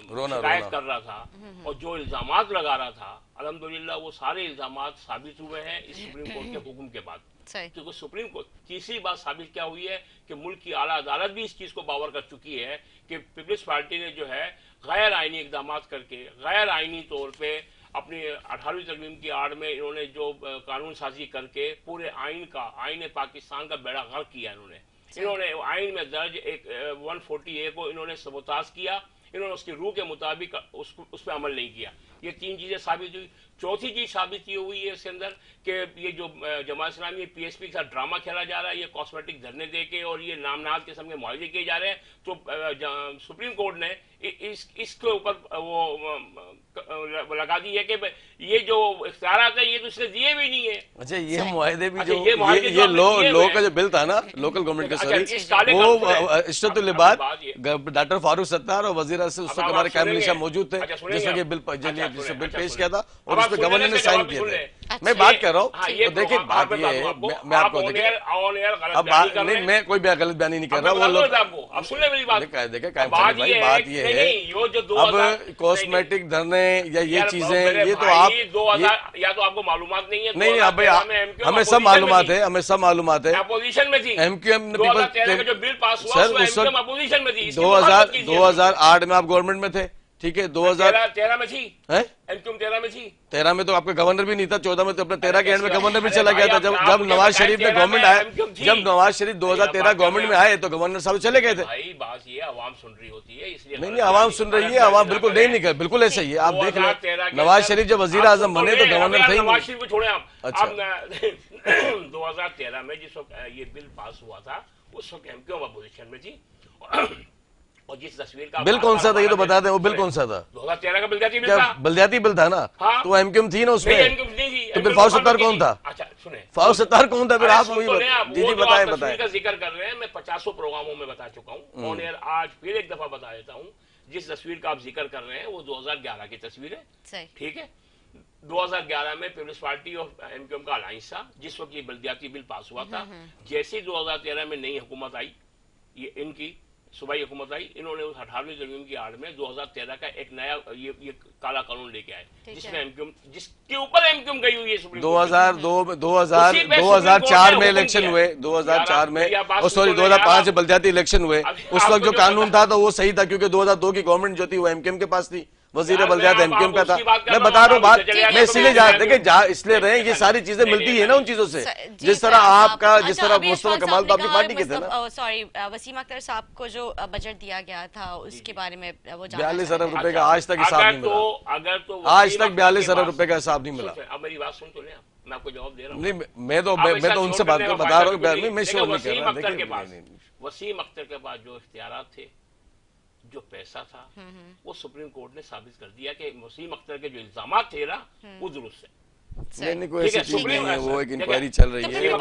S2: शिकायत कर रहा था और जो इल्जामात लगा रहा था, अल्हम्दुलिल्लाह वो सारे इल्जामात साबित हुए हैं इस सुप्रीम कोर्ट के हुक्म के बाद। क्योंकि सुप्रीम कोर्ट, तीसरी बात साबित क्या हुई है कि मुल्क की आला अदालत भी इस चीज को बावर कर चुकी है कि पीपल्स पार्टी ने जो है गैर आईनी इकदाम करके, गैर आईनी तौर पे अपनी 18वीं तरमीम की आड़ में इन्होंने जो कानून साजी करके पूरे आइन का, आइन पाकिस्तान का बेड़ा गर्क किया इन्होंने। इन्होंने आइन में दर्ज एक 140A को इन्होंने सबोताज किया, इन्होंने उसकी रूह के मुताबिक उस पर अमल नहीं किया। ये तीन चीजें साबित हुई। चौथी चीज साबित ये हुई है इसके अंदर कि ये जो जमात इस्लामी PSP के साथ ड्रामा खेला जा रहा है, ये कॉस्मेटिक धरने दे के और ये नामनाद किस्म के मुआवजे किए जा रहे हैं, तो सुप्रीम कोर्ट ने इसके ऊपर वो लगा दी है कि ये जो इख्तियारात है ये तो इसने दिए भी नहीं है।
S3: अच्छा, ये मुआहदे भी
S2: अच्छा,
S3: जो
S2: ये
S3: लो का जो बिल था ना, लोकल गवर्नमेंट का, सॉरी, वो इश्ततुल इबाद डॉक्टर फारूक सत्तार और वजीर से उस वक्त हमारे कैबिनेट मिनिस्टर मौजूद थे, जिसमें ये बिल पेश किया था और उस पर गवर्नर ने साइन किए थे। मैं बात कर रहा हूँ, तो देखिए बात ये है, मैं आपको देखिए, मैं कोई गलत बयानी नहीं कर रहा, वो लोग देखे बात ये है, अब कॉस्मेटिक धरने या ये चीजें, ये तो आप
S2: या तो आपको मालूमात नहीं है।
S3: नहीं, अब हमें सब मालूमात है, हमें सब मालूमात है।
S2: अपोजिशन में थी,
S3: MQM
S2: जो बिल पास हुआ
S3: सर उस वक्त
S2: अपोजिशन में थी।
S3: 2008 में आप गवर्नमेंट में थे, ठीक है,
S2: 2013 में थी, MQM 13 में थी।
S3: 13 में तो आपका गवर्नर भी नहीं था, 14 में तो अपने 13 के एंड में गवर्नर भी चला गया था। जब नवाज शरीफ ने गवर्नमेंट आया, जब नवाज शरीफ 2013 गवर्नमेंट में आए तो गवर्नर साहब चले गए थे।
S2: भाई बात ये आवाम सुन रही होती है, इसलिए
S3: नहीं, आवाम सुन रही है, आवाम बिल्कुल नहीं कर, बिल्कुल ऐसा ही है। आप देख लो, नवाज शरीफ जब वजीर आजम बने तो गवर्नर थे ही।
S2: नवाज शरीफ को छोड़े आप।
S3: अच्छा,
S2: 2013 में जिस वक्त ये बिल पास हुआ था, उस वक्त MQM अपोजिशन में थी। और जिस तस्वीर का
S3: बिल कौन सा था ये तो बता दें, वो बिल कौन सा था?
S2: 2013 का बलदियाती बिल था।
S3: बलदियाती बिल था ना, तो MQM थी ना उसमें, तो फिर फारूक सत्तार कौन था?
S2: अच्छा सुने,
S3: फारूक सत्तार कौन था फिर? आप वही जी बताएं
S2: का जिक्र कर रहे हैं, मैं 50 प्रोग्रामों में बता चुका हूँ, ऑन एयर आज फिर एक दफा बता देता हूँ। जिस तस्वीर का आप जिक्र कर रहे हैं वो 2011 की तस्वीर है, ठीक है। 2011 में पीपल्स पार्टी और MQM का अलायंस था, जिस वक्त ये बलदियाती बिल पास हुआ था। जैसे 2013 में नई हुकूमत आई, ये इनकी सूबाई हुकूमत आई, इन्होंने उस 18वीं तरमीम की आड़ में 2013 का एक नया ये काला कानून लेके आए, जिसमें MQM, जिसके ऊपर MQM गई हुई है सुप्रीम कोर्ट।
S3: 2004 में इलेक्शन हुए, 2004 में, सॉरी 2005 में बलदियाती इलेक्शन हुए। उस वक्त जो कानून था तो वो सही था, क्योंकि 2002 की गवर्नमेंट जो थी वो MQM के पास थी, वजीर बलदियात MQM का था। मैं बता रहा हूँ बात, मैं इसलिए देखिए इसलिए रहे, ये सारी चीजें मिलती है ना उन चीजों से, जिस तरह आपका, जिस तरह मुस्तफा कमाल तो अपनी पार्टी के थे ना।
S1: सॉरी, वसीम अख्तर साहब को जो बजट दिया गया था उसके बारे में वो
S3: 42 अरब रुपए का आज तक हिसाब नहीं मिला।
S2: अगर तो
S3: आज तक 42 अरब रुपए का हिसाब नहीं मिला।
S2: अब मेरी बात सुन तो ले, मैं आपको जवाब दे रहा हूँ।
S3: नहीं, मैं तो उनसे बात बता रहा हूँ, मैं शोर नहीं कर रहा।
S2: वसीम अख्तर के पास जो इख्तियारात थे, जो पैसा था, वो सुप्रीम कोर्ट ने साबित कर दिया कि वसीम अख्तर के जो इल्जामात थे ना वो दुरुस्त है।
S3: नहीं, कोई ऐसी चीज नहीं है, वो एक इंक्वायरी चल रही है।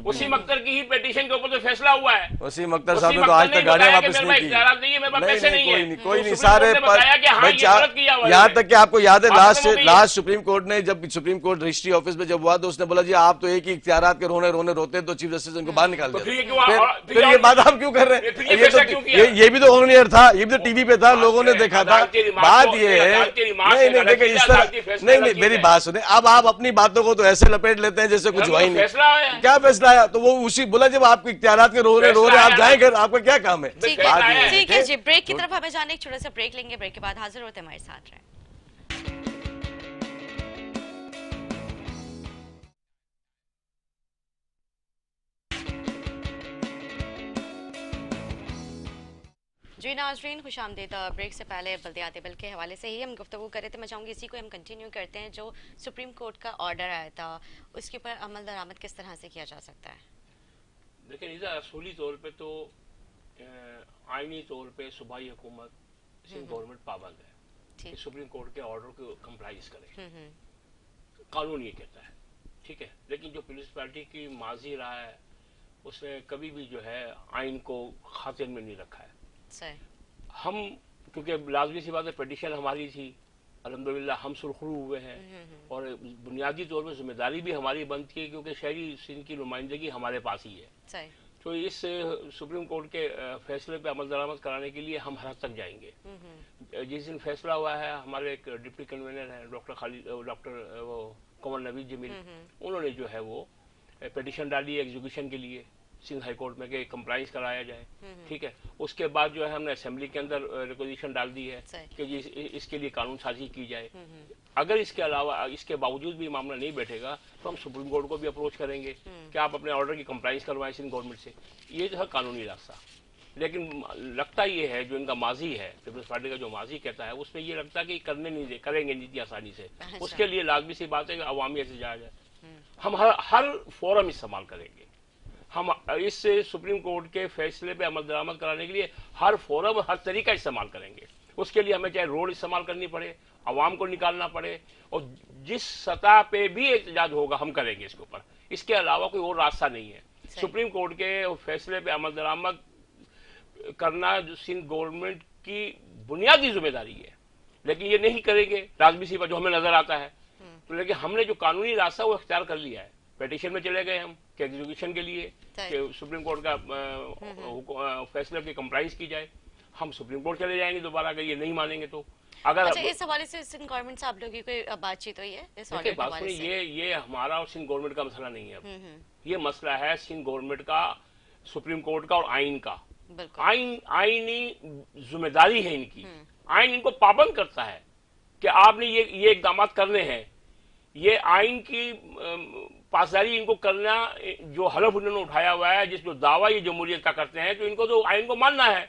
S2: वसीम अख्तर की ही पिटीशन के ऊपर तो फैसला हुआ है।
S3: वसीम अख्तर साहब ने तो आज तक गाड़ियां वापस नहीं की। कोई नहीं, सारे यहाँ तक कि आपको याद है लास्ट सुप्रीम कोर्ट ने, जब सुप्रीम कोर्ट रजिस्ट्री ऑफिस में जब हुआ तो उसने बोला जी आप तो एक ही इख्तियारात के रोते तो चीफ जस्टिस उनको बाहर निकाल दिया। फिर ये बात आप क्यों कर रहे हैं? ये भी तो ऑन एयर था, ये भी तो टीवी पे था, लोगों ने देखा था। बात ये है, देखिए इस तरह नहीं, मेरी बात सुने। अब आप अपनी बातों को तो ऐसे लपेट लेते हैं जैसे कुछ हुआ ही नहीं। क्या फैसला आया? तो वो उसी बोला जब आपके इख्तियारात के रो रहे आप जाए घर, आपका क्या काम है?
S1: ठीक है जी, ब्रेक की तरफ हमें जाने, एक छोटा सा ब्रेक लेंगे, ब्रेक के बाद हाजिर होते हैं, हमारे साथ रहें। जी नाज़रीन, खुश आमदीद। ब्रेक से पहले बल्दियाती बिल के हवाले से ही हम गुफ्तगू कर रहे थे। मैं चाहूँगी इसी को हम कंटिन्यू करते हैं। जो सुप्रीम कोर्ट का ऑर्डर आया था उसके ऊपर अमल दरामद किस तरह से किया जा सकता है?
S2: देखिए नीज़ा, असूली तौर पे तो आईनी तौर पे सूबाई हुकूमत, सिंध गवर्नमेंट पाबंद है कि सुप्रीम कोर्ट के ऑर्डर को कंप्लाइज करे, कानून ये कहता है, ठीक है। लेकिन जो पीपल्स पार्टी की माजी रहा है उसने कभी भी जो है आइन को खातिर में नहीं रखा है। हम क्योंकि लाजमी सी बात है, पिटीशन हमारी थी, अल्हम्दुलिल्लाह हम सुरखरू हुए हैं और बुनियादी तौर पर जिम्मेदारी भी हमारी बनती है क्योंकि शहरी सिंध की नुमाइंदगी हमारे पास ही है। तो इस सुप्रीम कोर्ट के फैसले पे अमल दरामद कराने के लिए हम हर हद तक जाएंगे। जिस दिन फैसला हुआ है, हमारे एक डिप्टी कन्वीनर हैं डॉक्टर कमर नवीद जमील, उन्होंने जो है वो पिटीशन डाली एग्जीक्यूशन के लिए सिंध हाई कोर्ट में कि कंप्लाइंस कराया जाए, ठीक है। उसके बाद जो है हमने असेंबली के अंदर रिक्वेजिशन डाल दी है कि जी इसके लिए कानून साजी की जाए। अगर इसके अलावा इसके बावजूद भी मामला नहीं बैठेगा तो हम सुप्रीम कोर्ट को भी अप्रोच करेंगे कि आप अपने ऑर्डर की कंप्लाइंस करवाएं सिंध गवर्नमेंट से। ये जो है कानूनी रास्ता। लेकिन लगता ये है जो इनका माजी है, पीपल्स पार्टी का जो माजी कहता है, उसमें ये लगता है कि करने नहीं दे, करेंगे नहीं इतनी आसानी से। उसके लिए लाजमी सी बात है कि अवामी एहतजाज है। हम हर फोरम इस्तेमाल करेंगे। हम इस सुप्रीम कोर्ट के फैसले पे अमल दरामद कराने के लिए हर फोरम, हर तरीका इस्तेमाल करेंगे। उसके लिए हमें चाहे रोड इस्तेमाल करनी पड़े, अवाम को निकालना पड़े, और जिस सतह पे भी एहतजाज होगा हम करेंगे इसके ऊपर। इसके अलावा कोई और रास्ता नहीं है। सुप्रीम कोर्ट के फैसले पे अमल दरामद करना जो सिंध गवर्नमेंट की बुनियादी जिम्मेदारी है, लेकिन ये नहीं करेंगे लाजमी सी बात जो हमें नजर आता है। तो लेकिन हमने जो कानूनी रास्ता वो इख्तियार कर लिया है। पेटिशन में चले गए हम कि एग्जीक्यूशन के लिए कि सुप्रीम कोर्ट का फैसले की कंप्लाइंस की जाए। हम सुप्रीम कोर्ट चले जाएंगे दोबारा अगर ये नहीं मानेंगे तो। अगर
S1: अच्छा, इस हवाले से सिंध गवर्नमेंट से आप लोगों की कोई बातचीत हुई है इस ऑर्डर के हवाले से?
S2: ये हमारा और सिंध गवर्नमेंट का मसला नहीं है। ये मसला है सिंध गवर्नमेंट का, सुप्रीम कोर्ट का और आइन का। आईनी जिम्मेदारी है इनकी। आइन इनको पाबंद करता है कि आपने ये इकदाम करने हैं। ये आइन की पासदारी इनको करना, जो हलफ उन्होंने उठाया हुआ है, जिस जो दावा ये जमहूरियत का करते हैं, तो इनको तो आइन को मानना है,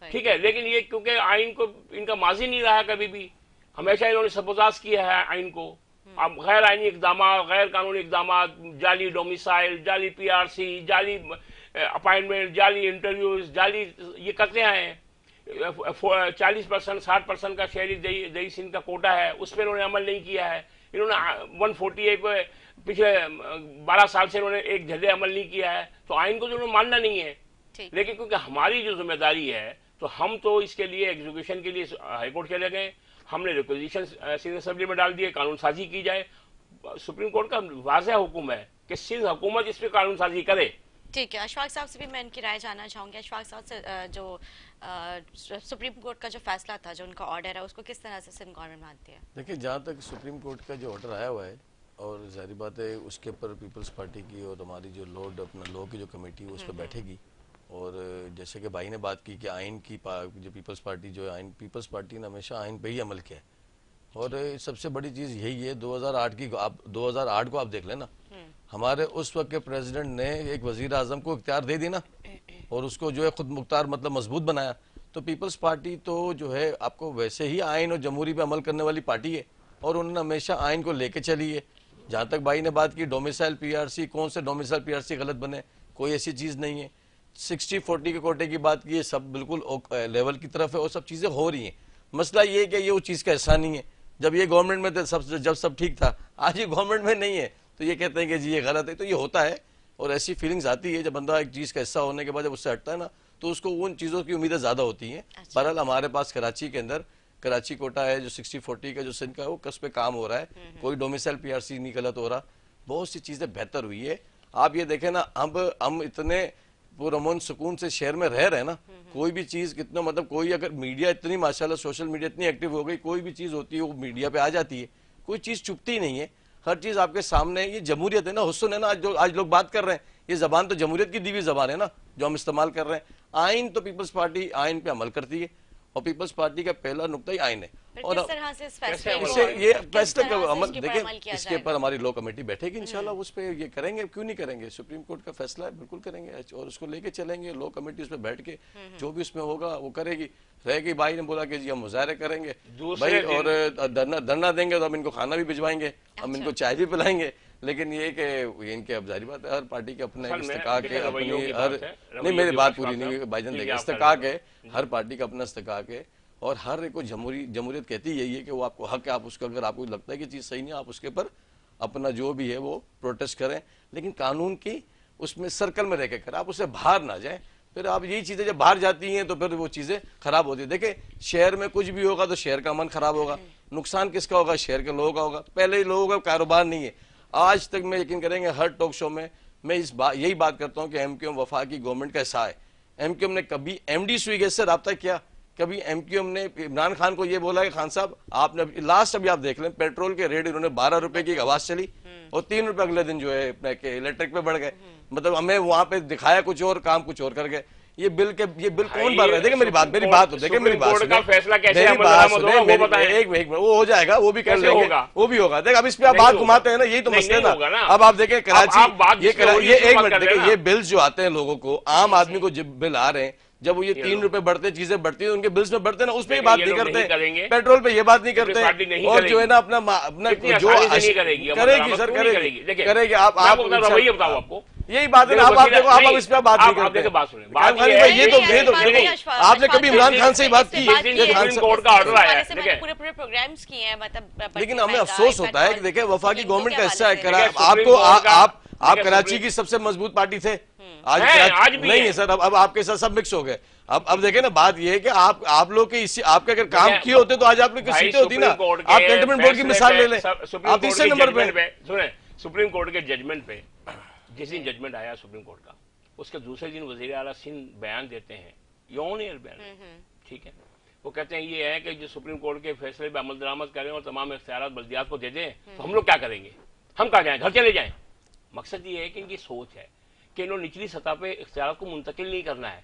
S2: ठीक है। लेकिन ये क्योंकि आइन को इनका माजी नहीं रहा, कभी भी हमेशा इन्होंने सबोताज किया है आइन को। अब गैर आइनी इकदाम, गैर कानूनी इकदाम, जाली डोमिसाइल, जाली पीआरसी, जाली अपॉइंटमेंट, जाली इंटरव्यूज, जाली ये करते आए हैं। 40% 60% का शहरी दही सिंध का कोटा है, उस पर इन्होंने अमल नहीं किया है। इन्होंने 148 पे पिछले 12 साल से इन्होंने एक झल्ले अमल नहीं किया है। तो आइन को तो उन्होंने मानना नहीं है। लेकिन क्योंकि हमारी जो जिम्मेदारी है, तो हम तो इसके लिए एग्जीक्यूशन के लिए हाईकोर्ट चले गए। हमने रिक्वेजिशन सिंध असेंबली में डाल दिए, कानून साजी की जाए। सुप्रीम कोर्ट का वाज़ेह हुक्म है कि सिंध हुकूमत इस पर कानून साजी करे।
S1: ठीक है, अशफाक साहब से भी मैं इनकी राय जानना चाहूंगी। अशफाक साहब से जो सुप्रीम कोर्ट का जो फैसला था, जो उनका ऑर्डर है, उसको किस तरह से सिंध गवर्नमेंट मानती है?
S3: देखिए, जहाँ तक सुप्रीम कोर्ट का जो ऑर्डर आया हुआ है, और जाहिर बात है उसके ऊपर पीपल्स पार्टी की और हमारी जो अपना लॉ की जो कमेटी है उस पर बैठेगी। और जैसे कि भाई ने बात की कि आइन की जो पीपल्स पार्टी जो आइन, पीपल्स पार्टी ने हमेशा आइन पे ही अमल किया है। और सबसे बड़ी चीज़ यही है, 2008 को आप देख लेना, हमारे उस वक्त के प्रेसिडेंट ने एक वजीर आजम को इख्तियार दे दी ना, और उसको जो है खुद मुख्तार मतलब मजबूत बनाया। तो पीपल्स पार्टी तो जो है आपको वैसे ही आइन और जमहूरी पे अमल करने वाली पार्टी है, और उन्होंने हमेशा आइन को लेके चली है। जहाँ तक भाई ने बात की डोमिसाइल पीआरसी, कौन से डोमिसाइल पीआरसी गलत बने, कोई ऐसी चीज़ नहीं है। 60-40 के कोटे की बात की, सब बिल्कुल लेवल की तरफ है और सब चीज़ें हो रही हैं। मसला ये है कि ये उस चीज़ का हिस्सा नहीं है। जब ये गवर्नमेंट में थे, जब सब ठीक था, आज ये गवर्नमेंट में नहीं है तो ये कहते हैं कि जी ये गलत है। तो ये होता है, और ऐसी फीलिंग्स आती है जब बंदा एक चीज़ का हिस्सा होने के बाद जब उससे हटता है ना, तो उसको उन चीज़ों की उम्मीदें ज़्यादा होती हैं। बहरहाल हमारे पास कराची के अंदर कराची कोटा है, जो 60-40 का जो सिंध का है, वो कस पे काम हो रहा है। कोई डोमिसाइल पीआरसी नहीं गलत हो रहा, बहुत सी चीज़ें बेहतर हुई है। आप ये देखें ना, अब हम इतने पुरअमन सुकून से शहर में रह रहे हैं ना, कोई भी चीज़ कितना मतलब, कोई अगर मीडिया इतनी माशाल्लाह सोशल मीडिया इतनी एक्टिव हो गई, कोई भी चीज़ होती है वो मीडिया पे आ जाती है, कोई चीज़ चुपती नहीं है, हर चीज़ आपके सामने है। ये जमहूरियत है ना, हुस्न है ना, आज लोग बात कर रहे हैं, ये जबान तो जमहूरियत की दी हुई जबान है ना जो हम इस्तेमाल कर रहे हैं। आइन तो पीपल्स पार्टी आइन पे अमल करती है, और पीपल्स पार्टी का पहला नुकता ही आइन है। और ये फैसले का अमल देखिए, इसके ऊपर हमारी लॉ कमेटी बैठेगी इंशाल्लाह, उस पर ये करेंगे, क्यों नहीं करेंगे। सुप्रीम कोर्ट का फैसला है, बिल्कुल करेंगे, और उसको लेके चलेंगे। लॉ कमेटी उस पर बैठ के जो भी उसमें होगा वो करेगी। रहेगी, भाई ने बोला कि जी हम मुजाहरे करेंगे भाई, और धरना देंगे तो हम इनको खाना भी भिजवाएंगे, हम इनको चाय भी पिलाएंगे। लेकिन ये कि इनके अब जारी बात है, हर पार्टी के अपने इस्तेकाक है, अपनी हर नहीं, मेरी बात पूरी नहीं हुई भाईजान, देखिए इस्तेकाक है, हर पार्टी का अपना इस्तेकाक है, और हर एक को जमहूरियत कहती यही है कि वो आपको हक है, आप उसको अगर आपको लगता है कि चीज़ सही नहीं है, आप उसके ऊपर अपना जो भी है वो प्रोटेस्ट करें, लेकिन कानून की उसमें सर्कल में रह के करें, आप उससे बाहर ना जाएं। फिर आप यही चीज़ें जब बाहर जाती हैं तो फिर वो चीज़ें खराब होती है। देखिए, शहर में कुछ भी होगा तो शहर का अमन खराब होगा, नुकसान किसका होगा, शहर के लोगों का होगा। पहले ही लोगों का कारोबार नहीं है। आज तक मैं यकीन करेंगे हर टॉक शो में मैं यही बात करता हूँ कि एमक्यूएम वफा की गवर्नमेंट का हिस्सा है। एमक्यूएम ने कभी एमडी स्वीगेट से रब्ता किया कभी MQM ने इमरान खान को ये बोला कि खान साहब आपने लास्ट अभी आप देख लें पेट्रोल के रेट इन्होंने 12 रुपए की एक आवाज चली और 3 रुपए अगले दिन जो है इलेक्ट्रिक पे बढ़ गए। मतलब हमें वहां पे दिखाया कुछ और, काम कुछ और कर गए। ये बिल कौन भर रहा है? देखिए मेरी बात देखिए मेरी बात
S2: का फैसला कैसे एक
S3: वो हो जाएगा, वो भी कर लेंगे, वो भी होगा। देख अब इस पे आप बात घुमाते हैं ना, यही तो मसला है ना। अब आप देखें कराची, ये एक मिनट देखिए, ये बिल्स जो आते हैं लोगों को, आम आदमी को जब बिल आ रहे हैं, जब वो ये 3 रुपए बढ़ते, चीजें बढ़ती है, उनके बिल्स में बढ़ते हैं ना, उस पर बात नहीं करते, पेट्रोल पे ये बात नहीं करते, और जो है ना अपना जो करेगी सर करेगी। आप
S2: बताओ आपको
S3: यही बात है। आप देखो, आप इस पे बात नहीं करते। ये तो आपने कभी इमरान खान से ही बात की?
S2: कोर्ट का ऑर्डर आया है,
S1: पूरे प्रोग्राम्स किए हैं, मतलब
S3: लेकिन हमें अफसोस होता है कि देखिए वफाकी गवर्नमेंट का हिस्सा है। आपको आप कराची की सबसे मजबूत पार्टी थे, आज नहीं है सर। अब आपके साथ सब मिक्स हो गए। अब देखें ना, बात ये है कि आप लोग के आपके अगर काम किए होते तो आज आप लोग की सीटें होती ना। आप कैंटनमेंट बोर्ड की मिसाल ले लें, आप तीसरे नंबर पे।
S2: सुने, सुप्रीम कोर्ट के जजमेंट पे, जिस दिन जजमेंट आया सुप्रीम कोर्ट का, उसके दूसरे दिन वजीर आला सिंध बयान देते हैं, यौन एयर बयान, ठीक है। वो कहते हैं ये है कि जो सुप्रीम कोर्ट के फैसले पे अमल दरामद करें और तमाम इख्तियारात बल्दियात को दे दें, तो हम लोग क्या करेंगे? हम कहाँ जाएं? घर चले जाएं। मकसद ये है कि इनकी सोच है कि इन्होंने निचली सतह पे इख्तियारात को मुंतकिल नहीं करना है,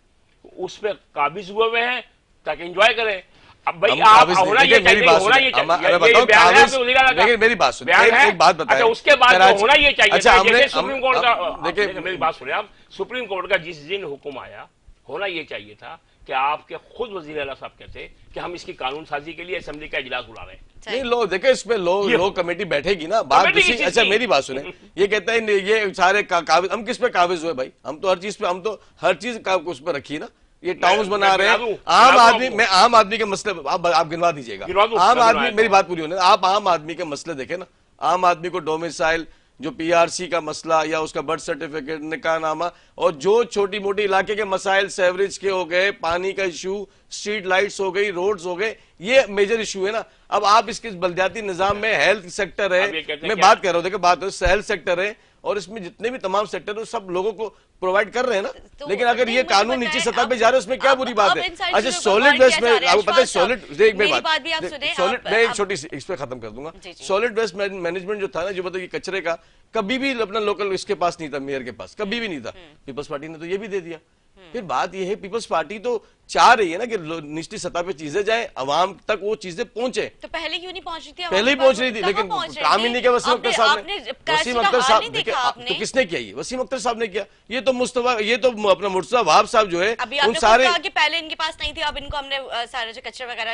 S2: उस पर काबिज हुए हुए हैं ताकि एंजॉय करें। अब भाई आप होना ये चाहिए, होना ये चाहिए।
S3: मेरी बात सुनिए, एक बात बताएं,
S2: उसके बाद होना ये चाहिए।
S3: अच्छा, हमने
S2: सुप्रीम कोर्ट का, देखिए मेरी बात सुनिए आप, सुप्रीम कोर्ट का जिस दिन हुक्म आया, होना ये चाहिए था कि आपके खुद वजीर आला साहब कहते कि हम इसकी कानून साजी के लिए असेंबली का इजलास बुला रहे हैं।
S3: नहीं लो देखे, इस पे लो कमेटी बैठेगी ना, बात किसी। अच्छा मेरी बात सुने, ये कहता है ये सारे काबिज, हम किस पे काबिज हुए भाई? हम तो हर चीज पे, हम तो हर चीज उस पर रखी ना। ये टाउन्स बना रहे हैं, आम आदमी, मैं आम आदमी के मसले आप गिनवा दीजिएगा। आम आदमी, मेरी बात पूरी होने, आप आम आदमी के मसले देखें ना। आम आदमी को डोमिसाइल, जो PRC का मसला या उसका बर्थ सर्टिफिकेट, निकाहनामा, और जो छोटी मोटी इलाके के मसाइल, सेवरेज के हो गए, पानी का इशू, स्ट्रीट लाइट्स हो गई, रोड्स हो गए, ये मेजर इशू है ना। अब आप इसके बल्दियाती निजाम में हेल्थ सेक्टर है, मैं बात कर रहा हूँ, देखिए बात हेल्थ सेक्टर है, और इसमें जितने भी तमाम सेक्टर है सब लोगों को प्रोवाइड कर रहे हैं ना। लेकिन अगर ये कानून नीचे सत्ता पे जा रहे हैं, उसमें क्या बुरी बात है? अच्छा सॉलिड वेस्ट में आपको पता है, सॉलिड, मैं एक छोटी सी इस पे खत्म कर दूंगा। सॉलिड वेस्ट मैनेजमेंट जो था ना, जो मतलब कचरे का, कभी भी अपना लोकल इसके पास नहीं था, मेयर के पास कभी भी नहीं था। पीपल्स पार्टी ने तो ये भी दे दिया। फिर बात ये है, पीपल्स पार्टी तो चाह रही है ना कि निचली सतह पे चीजें जाए, अवाम तक वो चीजें पहुंचे।
S1: तो पहले क्यों नहीं पहुंच रही थी?
S3: पहले ही पहुंच रही थी, लेकिन काम ही नहीं किया वसीम अख्तर साहब ने। वसीम अख्तर साहब तो किसने किया? ये वसीम अख्तर साहब ने किया। ये तो मुस्तफा, ये तो अपना मुर्तजा वहाब साहब जो है, उन सारे,
S1: पहले इनके पास नहीं थी, अब इनको हमने सारे जो कचरे वगैरह,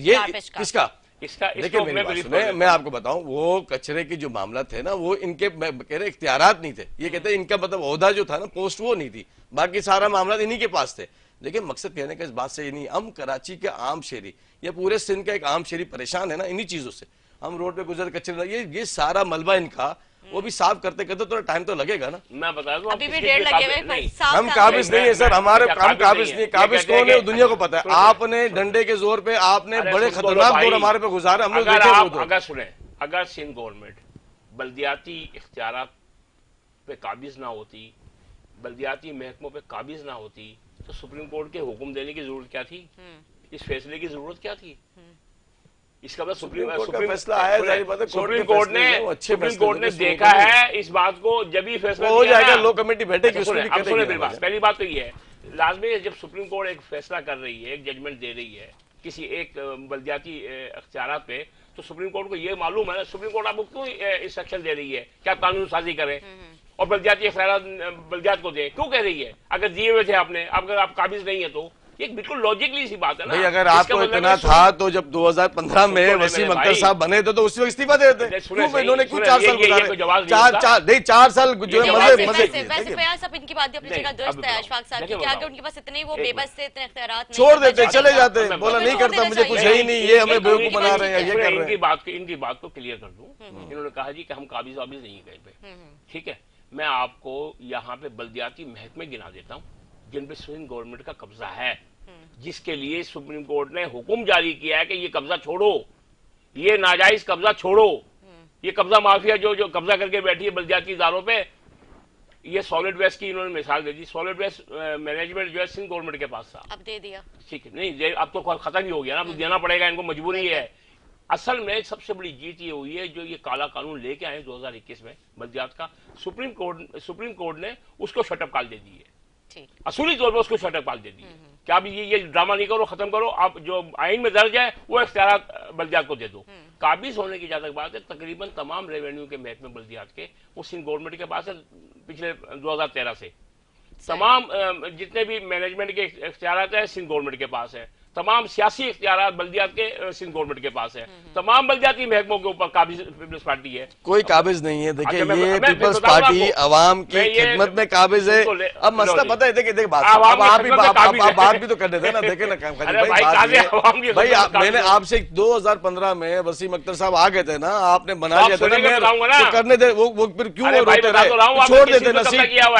S3: ये किसका? देखिए मैं आपको बताऊं, वो कचरे की जो मामला थे ना, वो इनके कह रहे इख्तियारात नहीं थे। ये कहते हैं इनका मतलब ओहदा जो था ना, पोस्ट, वो नहीं थी, बाकी सारा मामला इन्हीं के पास थे। लेकिन मकसद कहने का इस बात से ये नहीं, हम कराची के आम शहरी या पूरे सिंध का एक आम शहरी परेशान है ना इन्हीं चीजों से। हम रोड पे गुजर कचरे, ये सारा मलबा इनका, वो भी साफ करते करते थोड़ा टाइम तो लगेगा ना।
S2: मैं बता दूं,
S1: अभी भी डेढ़ लगे हुए,
S3: हम काबिज नहीं है सर, हमारे काम काबिज नहीं। काबिज कौन है? दुनिया को पता है। आपने डंडे के जोर पे आपने बड़े खतरनाक दौर हमारे पे गुजारे, हम लोग देखे।
S2: अगर सुने, अगर सिंध गवर्नमेंट बल्दियाती इख्तियारात पे काबिज ना होती, बल्दियाती महकमों पे काबिज ना होती, तो सुप्रीम कोर्ट के हुक्म देने की जरूरत क्या थी? इस फैसले की जरूरत क्या थी? इसका मतलब सुप्रीम
S3: फैसला आया,
S2: सुप्रीम कोर्ट ने देखा है इस बात को, जब ही फैसला
S3: हो जाएगा, लो कमेटी बैठेगी।
S2: पहली बात तो ये है, लाजमी है, जब सुप्रीम कोर्ट एक फैसला कर रही है, एक जजमेंट दे रही है किसी एक बल्दियाती अख्तियारात पे, तो सुप्रीम कोर्ट को ये मालूम है ना, सुप्रीम कोर्ट आपको क्यों इंस्ट्रक्शन दे रही है कि आप कानून साजी करें और बल्दियाती अख्तियारात बल्दियात को दे? क्यों कह रही है? अगर दिए हुए थे आपने, अगर आप काबिज नहीं है तो ये बिल्कुल लॉजिकली सी बात है ना
S3: भाई। अगर आपको इतना था तो जब 2015 में वसीम अख्तर साहब बने थे तो उस वक्त इस्तीफा दे देते। इन्होंने क्यों 4 साल गुजारे? 4 साल जो है
S1: वैसे फयाज साहब इनकी बात भी अपनी जगह दुरुस्त है अशफाक साहब की, कि अगर उनके पास इतने वो बेबस थे, इतने इख्तियारात नहीं,
S3: छोड़ देते, चले जाते, बोला नहीं करता, मुझे कुछ है ही नहीं, ये हमें बेवकूफ बना रहे हैं, ये कर रहे हैं।
S2: इनकी बात को क्लियर कर दूं, इन्होंने कहा जी कि हम काबिज वाबिज नहीं गए पे, ठीक है। मैं आपको यहाँ पे बल्दियाती महकमे गिना देता हूँ जिन पे सिंध गवर्नमेंट का कब्जा है, जिसके लिए सुप्रीम कोर्ट ने हुक्म जारी किया है कि ये कब्जा छोड़ो, ये नाजायज कब्जा छोड़ो, ये कब्जा माफिया जो कब्जा करके बैठी है बल्दियाती इदारों पे, ये सॉलिड वेस्ट की इन्होंने मिसाल दे दी। सॉलिड वेस्ट मैनेजमेंट जो है सिंध गवर्नमेंट के पास था,
S1: अब दे दिया।
S2: ठीक है, नहीं अब तो खत्म ही हो गया ना, अब देना पड़ेगा, इनको मजबूरी है। असल में सबसे बड़ी जीत ये हुई है जो ये काला कानून लेके आए 2021 में बल्दियात का, सुप्रीम कोर्ट ने उसको शटअप कॉल दे दी है, असूली तौर पर उसको शटअप कॉल दे दी है कि आप ये ड्रामा नहीं करो, खत्म करो, आप जो आइन में दर्ज है वो इख्तियार बल्दियात को दे दो। काबिज होने की जहां तक बात है, तकरीबन तमाम रेवेन्यू के महकमे बल्दियात के वो सिंध गवर्नमेंट के पास है पिछले 2013 से। तमाम जितने भी मैनेजमेंट के इख्तियारात है सिंध गवर्नमेंट के पास है, तमाम सियासी इख्तियारात बल्दियात के सिंध गवर्नमेंट के पास है, तमाम बल्दियाती महकमों के ऊपर काबिज पीपल्स पार्टी है।
S3: कोई काबिज नहीं है। देखिए ये पीपल्स पार्टी अवाम की खिदमत में काबिज है। अब मसला पता है, देखिए बात बात भी तो कर देते ना, देखे ना भाई मैंने आपसे 2015 में वसीम अख्तर साहब आ गए थे ना, आपने बना लिया था ना, तो करने दे वो फिर क्यों रोते रहे, छोड़ देते ना।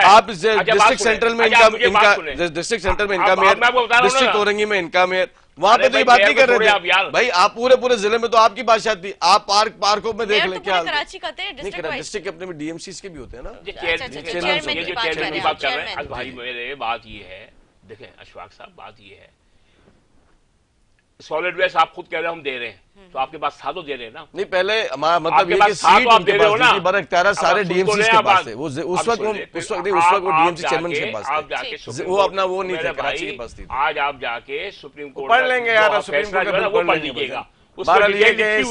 S3: आप डिस्ट्रिक्ट सेंट्रल में इनका डिस्ट्रिक्ट सेंटर में इनका मेयर, डिस्ट्रिक्ट औरंगी में इनका मेयर, वहां पे तो ये बात नहीं कर रहे थे भाई। आप पूरे जिले में तो आपकी बादशाह थी, आप पार्कों में देख लें क्या
S1: कराची का
S3: डिस्ट्रिक्ट अपने में डीएमसीज के भी होते हैं ना।
S2: चेयरमैन की बात कर रहे हैं भाई मेरे, बात ये है, देखें अशफाक साहब, बात ये है सॉलिड वेस्ट आप खुद कह रहे हैं हम दे रहे हैं, तो आपके पास था तो दे रहे हैं ना।
S3: नहीं पहले मतलब ये कि सीट उनके पास थी, बड़ा इख्तियार सारे डीएमसी के पास थे। वो उस वक्त वो डीएमसी चेयरमैन के पास थे, वो अपना वो नहीं था, कराची के पास थी।
S2: आज आप जाके सुप्रीम कोर्ट
S3: पढ़ लेंगे यार, सुप्रीम कोर्ट का वो पढ़ लीजिएगा। बहरहाल ये कि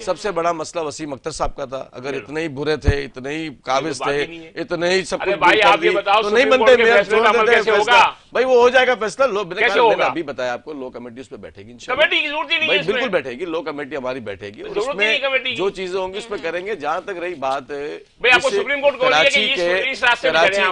S3: सबसे बड़ा मसला वसीम अख्तर साहब का था। अगर इतने ही बुरे थे, इतने ही काबिज थे, इतने ही सब कुछ तो नहीं बनते मेयर, छोड़ देते फैसला। भाई वो हो जाएगा फैसला, मैंने अभी बताया आपको, लो कमेटी उस पर बैठेगी इंशाल्लाह,
S2: कमेटी की जरूरत ही नहीं
S3: भाई
S2: है,
S3: बिल्कुल बैठेगी, लो कमेटी हमारी बैठेगी, उसमें जो चीजें होंगी उसमें करेंगे। जहां तक रही बात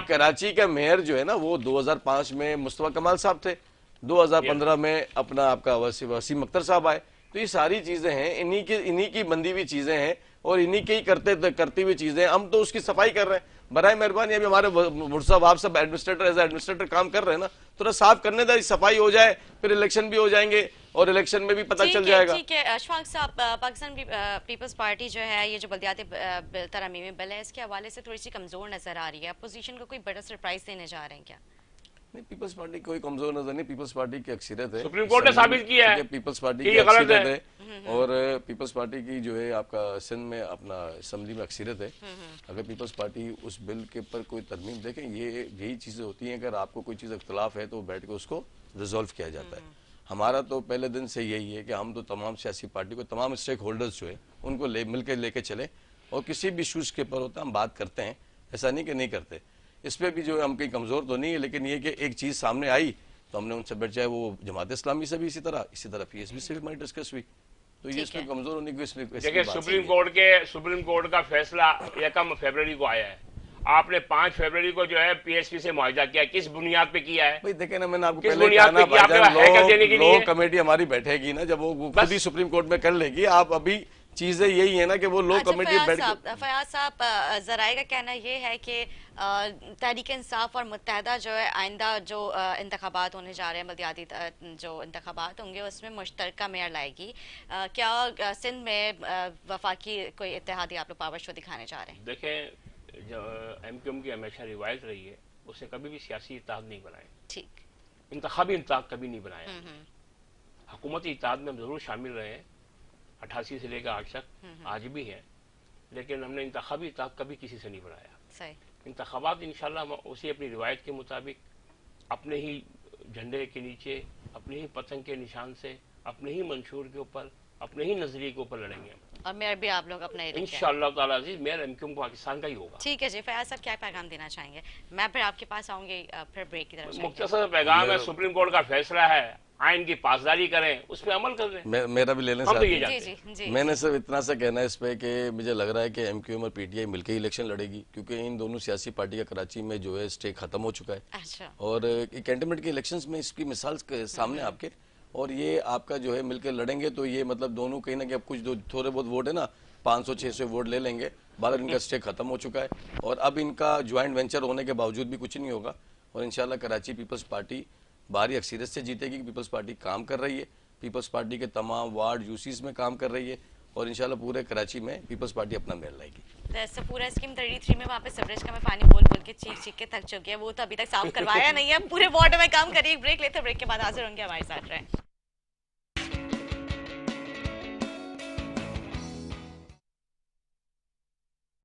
S3: कराची का मेयर जो है ना, वो 2005 में मुस्तफा कमाल साहब थे, 2015 में अपना आपका वसीम अख्तर साहब आए। तो ये सारी चीजें हैं, इन्हीं की बंदी हुई चीजें हैं और इन्हीं के ही करती हुई चीजें, हम तो उसकी सफाई कर रहे हैं। बराए मेहरबानी अभी हमारे मुर्सा आप सब एडमिनिस्ट्रेटर काम कर रहे हैं ना, थोड़ा साफ करने दे, सफाई हो जाए, फिर इलेक्शन भी हो जाएंगे और इलेक्शन में भी पता चल जाएगा।
S1: ठीक है अशफाक साहब, पाकिस्तान पीपल्स पार्टी जो है, ये जो बल्दियाती तरमीमी बिल है, इसके हवाले से थोड़ी सी कमजोर नजर आ रही है। अपोजिशन को कोई बड़ा सरप्राइज देने जा रहे हैं क्या?
S3: नहीं, पीपल्स पार्टी कोई कमजोर नजर नहीं, पीपल्स पार्टी की अक्सरियत है,
S2: सुप्रीम कोर्ट ने साबित किया है
S3: पीपल्स पार्टी की अक्सरियत है। और पीपल्स पार्टी की जो है आपका सिंध में अपना असेंबली में अक्सरियत है। अगर पीपल्स पार्टी उस बिल के ऊपर कोई तरमीम देखें, यही चीजें होती हैं, अगर आपको कोई चीज इख्तलाफ है तो बैठ के उसको रिजॉल्व किया जाता है। हमारा तो पहले दिन से यही है कि हम तो तमाम सियासी पार्टी को, तमाम स्टेक होल्डर्स जो है उनको मिलकर लेके चले और किसी भी इशूज के ऊपर होता है हम बात करते हैं, ऐसा नहीं कि नहीं करते। इस पे भी जो है हम कहीं कमजोर तो नहीं है, लेकिन ये कि एक चीज सामने आई तो हमने उनसे बैठ जाए, वो जमात इस्लामी से भी इसी तरह पीएसबी से भी हमारी डिस्कस हुई, तो ये इसमें कमजोर होने की
S2: देखिए सुप्रीम कोर्ट का फैसला 1 फरवरी को आया है, आपने 5 फरवरी को जो है पीएसपी से मुआवजा किया, किस बुनियाद पे किया है?
S3: भाई देखे ना, मैंने आपको पहले कहा ना भाईजान, लो कमेटी हमारी बैठेगी ना, जब वो खुद ही सुप्रीम कोर्ट में कर लेगी। आप अभी चीजें यही है ना कि वो लो कमेटी बैठ के,
S1: फयाज साहब जराए का कहना ये है कि तहरीक इंसाफ और मुत्तहदा जो है आइंदा जो इंतखाबात होने जा रहे हैं, बल्दियाती जो इंतखाबात होंगे उसमें मुश्तरका मेयर लाएगी। क्या सिंध में वफाकी कोई इत्तेहादी आप लोग पावर शो दिखाने जा रहे हैं?
S2: देखें, जो एमक्यूएम की हमेशा रिवायत रही है, उसने कभी भी सियासी इत्तेहाद नहीं बनाए,
S1: ठीक,
S2: इंतखाबी इत्तेहाद कभी नहीं बनाया। हुकूमती इत्तेहाद में हम जरूर शामिल रहे हैं 88 से लेकर आज तक, आज भी है, लेकिन हमने इंतखाबी इत्तेहाद कभी किसी से नहीं बनाया। इंतखाबात इंशाल्लाह हम उसी अपनी रिवायत के मुताबिक अपने ही झंडे के नीचे, अपने ही पतंग के निशान से, अपने ही मंशूर के ऊपर, अपने ही नजरिए के ऊपर लड़ेंगे
S1: और मेयर भी आप लोग अपने
S2: इंशाअल्लाह ताला अजीज। मेयर एमक्यूएम पाकिस्तान का ही होगा।
S1: ठीक है जी, फयाज साहब क्या पैगाम देना चाहेंगे? मैं फिर आपके पास आऊंगी, फिर ब्रेक की तरफ।
S2: मुख्तसर पैगाम है, सुप्रीम कोर्ट का फैसला है, आइन की पासदारी करें, उस पर अमल कर रहे।
S3: मेरा भी लेने
S2: से
S3: मैंने सिर्फ इतना सा कहना है इस पे कि मुझे लग रहा है कि एमक्यूएम और पीटीआई मिलकर इलेक्शन लड़ेगी, क्योंकि इन दोनों सियासी पार्टी का कराची में जो है स्टे खत्म हो चुका है।
S1: अच्छा। और
S3: कैंटनमेंट के इलेक्शंस में इसकी मिसाल सामने आपके, और ये आपका जो है मिलकर लड़ेंगे तो ये मतलब दोनों कहीं ना कहीं अब कुछ जो थोड़े बहुत वोट है ना, 500-600 वोट ले लेंगे, बाद इनका स्टे खत्म हो चुका है और अब इनका ज्वाइंट वेंचर होने के बावजूद भी कुछ नहीं होगा। और इंशाल्लाह कराची पीपल्स पार्टी भारी अक्सरियत से जीतेगी। पीपल्स पार्टी काम कर रही है, पीपल्स पार्टी के तमाम वार्ड यूसीज में काम कर रही है और इंशाल्लाह पूरे कराची में पीपल्स पार्टी अपना मेयर लाएगी।
S1: वैसे पूरा स्कीम 33 में वहाँ पे सीवरेज का मैं पानी बोल बोल के चीख के थक चुकी है, वो तो अभी तक साफ करवाया नहीं है। पूरे वार्ड में काम करिए। ब्रेक लेते, ब्रेक के बाद हाजिर होंगे हमारे साथ। रहे